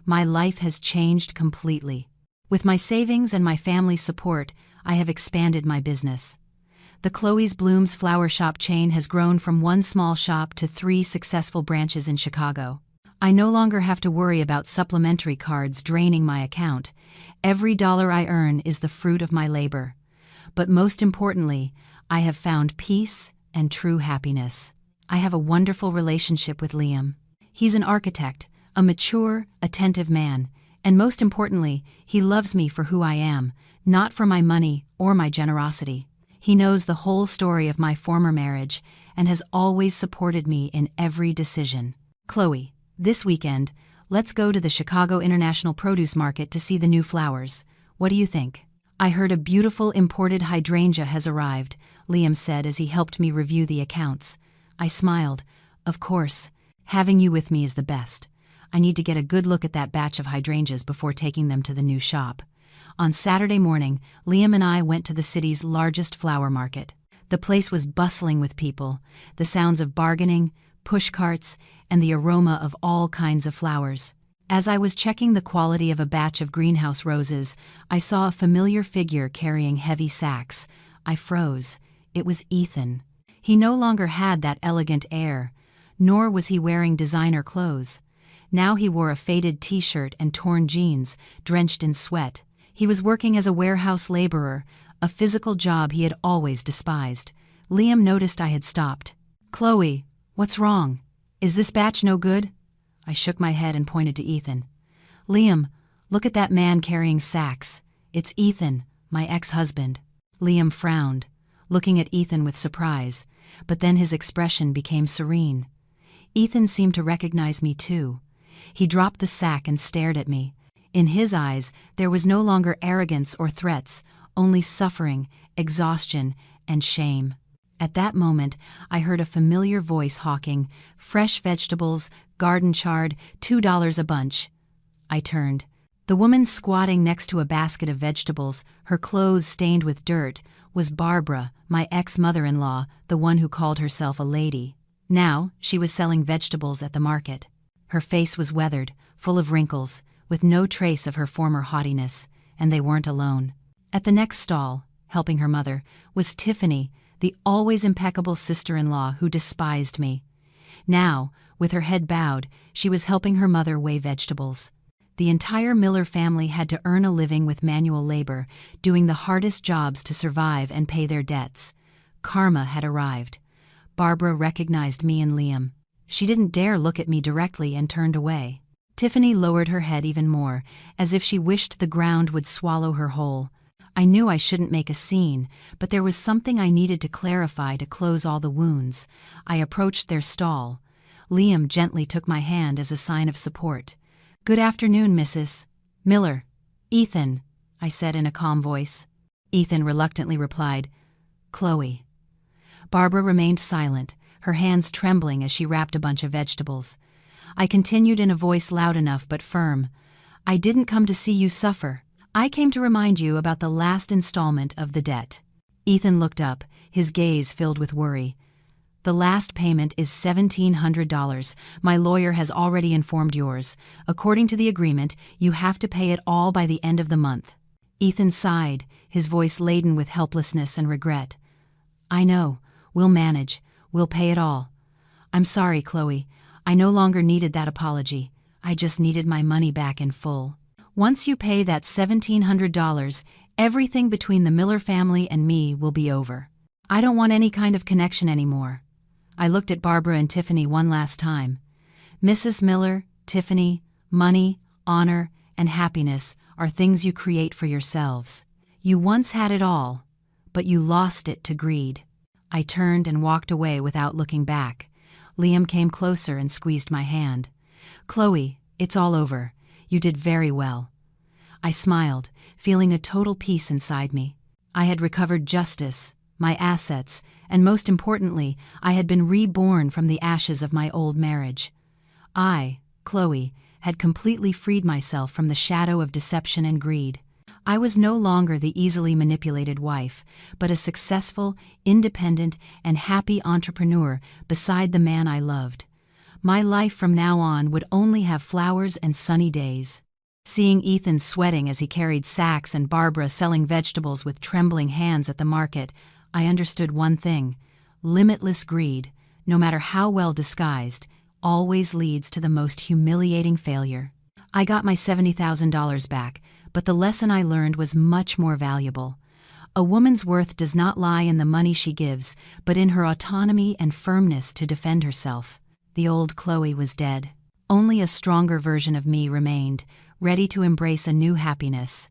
My life has changed completely. With my savings and my family's support, I have expanded my business. The Chloe's Blooms flower shop chain has grown from one small shop to 3 successful branches in Chicago. I no longer have to worry about supplementary cards draining my account. Every dollar I earn is the fruit of my labor. But most importantly, I have found peace and true happiness. I have a wonderful relationship with Liam. He's an architect, a mature, attentive man, and most importantly, he loves me for who I am, not for my money or my generosity. He knows the whole story of my former marriage and has always supported me in every decision. "Chloe, this weekend, let's go to the Chicago International Produce Market to see the new flowers. What do you think?" "I heard a beautiful imported hydrangea has arrived," Liam said as he helped me review the accounts. I smiled. "Of course. Having you with me is the best. I need to get a good look at that batch of hydrangeas before taking them to the new shop." On Saturday morning, Liam and I went to the city's largest flower market. The place was bustling with people, the sounds of bargaining, push carts, and the aroma of all kinds of flowers. As I was checking the quality of a batch of greenhouse roses, I saw a familiar figure carrying heavy sacks. I froze. It was Ethan. He no longer had that elegant air, nor was he wearing designer clothes. Now he wore a faded t-shirt and torn jeans, drenched in sweat. He was working as a warehouse laborer, a physical job he had always despised. Liam noticed I had stopped. "Chloe, what's wrong? Is this batch no good?" I shook my head and pointed to Ethan. "Liam, look at that man carrying sacks. It's Ethan, my ex-husband." Liam frowned, looking at Ethan with surprise, but then his expression became serene. Ethan seemed to recognize me too. He dropped the sack and stared at me. In his eyes, there was no longer arrogance or threats, only suffering, exhaustion, and shame. At that moment, I heard a familiar voice hawking, "Fresh vegetables, garden chard, $2 a bunch." I turned. The woman squatting next to a basket of vegetables, her clothes stained with dirt, was Barbara, my ex-mother-in-law, the one who called herself a lady. Now, she was selling vegetables at the market. Her face was weathered, full of wrinkles, with no trace of her former haughtiness, and they weren't alone. At the next stall, helping her mother, was Tiffany, the always impeccable sister-in-law who despised me. Now, with her head bowed, she was helping her mother weigh vegetables. The entire Miller family had to earn a living with manual labor, doing the hardest jobs to survive and pay their debts. Karma had arrived. Barbara recognized me and Liam. She didn't dare look at me directly and turned away. Tiffany lowered her head even more, as if she wished the ground would swallow her whole. I knew I shouldn't make a scene, but there was something I needed to clarify to close all the wounds. I approached their stall. Liam gently took my hand as a sign of support. "Good afternoon, Mrs. Miller." "Ethan," I said in a calm voice. Ethan reluctantly replied, "Chloe." Barbara remained silent, her hands trembling as she wrapped a bunch of vegetables. I continued in a voice loud enough but firm. I didn't come to see you suffer. I came to remind you about the last installment of the debt." Ethan looked up, his gaze filled with worry. "The last payment is $1,700. My lawyer has already informed yours. According to the agreement, you have to pay it all by the end of the month." Ethan sighed, his voice laden with helplessness and regret. "I know. We'll manage. We'll pay it all. I'm sorry, Chloe. I no longer needed that apology. I just needed my money back in full. Once you pay that $1,700, everything between the Miller family and me will be over. I don't want any kind of connection anymore." I looked at Barbara and Tiffany one last time. "Mrs. Miller, Tiffany, money, honor, and happiness are things you create for yourselves. You once had it all, but you lost it to greed." I turned and walked away without looking back. Liam came closer and squeezed my hand. "Chloe, it's all over. You did very well." I smiled, feeling a total peace inside me. I had recovered justice, my assets, and most importantly, I had been reborn from the ashes of my old marriage. I, Chloe, had completely freed myself from the shadow of deception and greed. I was no longer the easily manipulated wife, but a successful, independent, and happy entrepreneur beside the man I loved. My life from now on would only have flowers and sunny days. Seeing Ethan sweating as he carried sacks and Barbara selling vegetables with trembling hands at the market, I understood one thing: limitless greed, no matter how well disguised, always leads to the most humiliating failure. I got my $70,000 back, but the lesson I learned was much more valuable. A woman's worth does not lie in the money she gives, but in her autonomy and firmness to defend herself. The old Chloe was dead. Only a stronger version of me remained, ready to embrace a new happiness.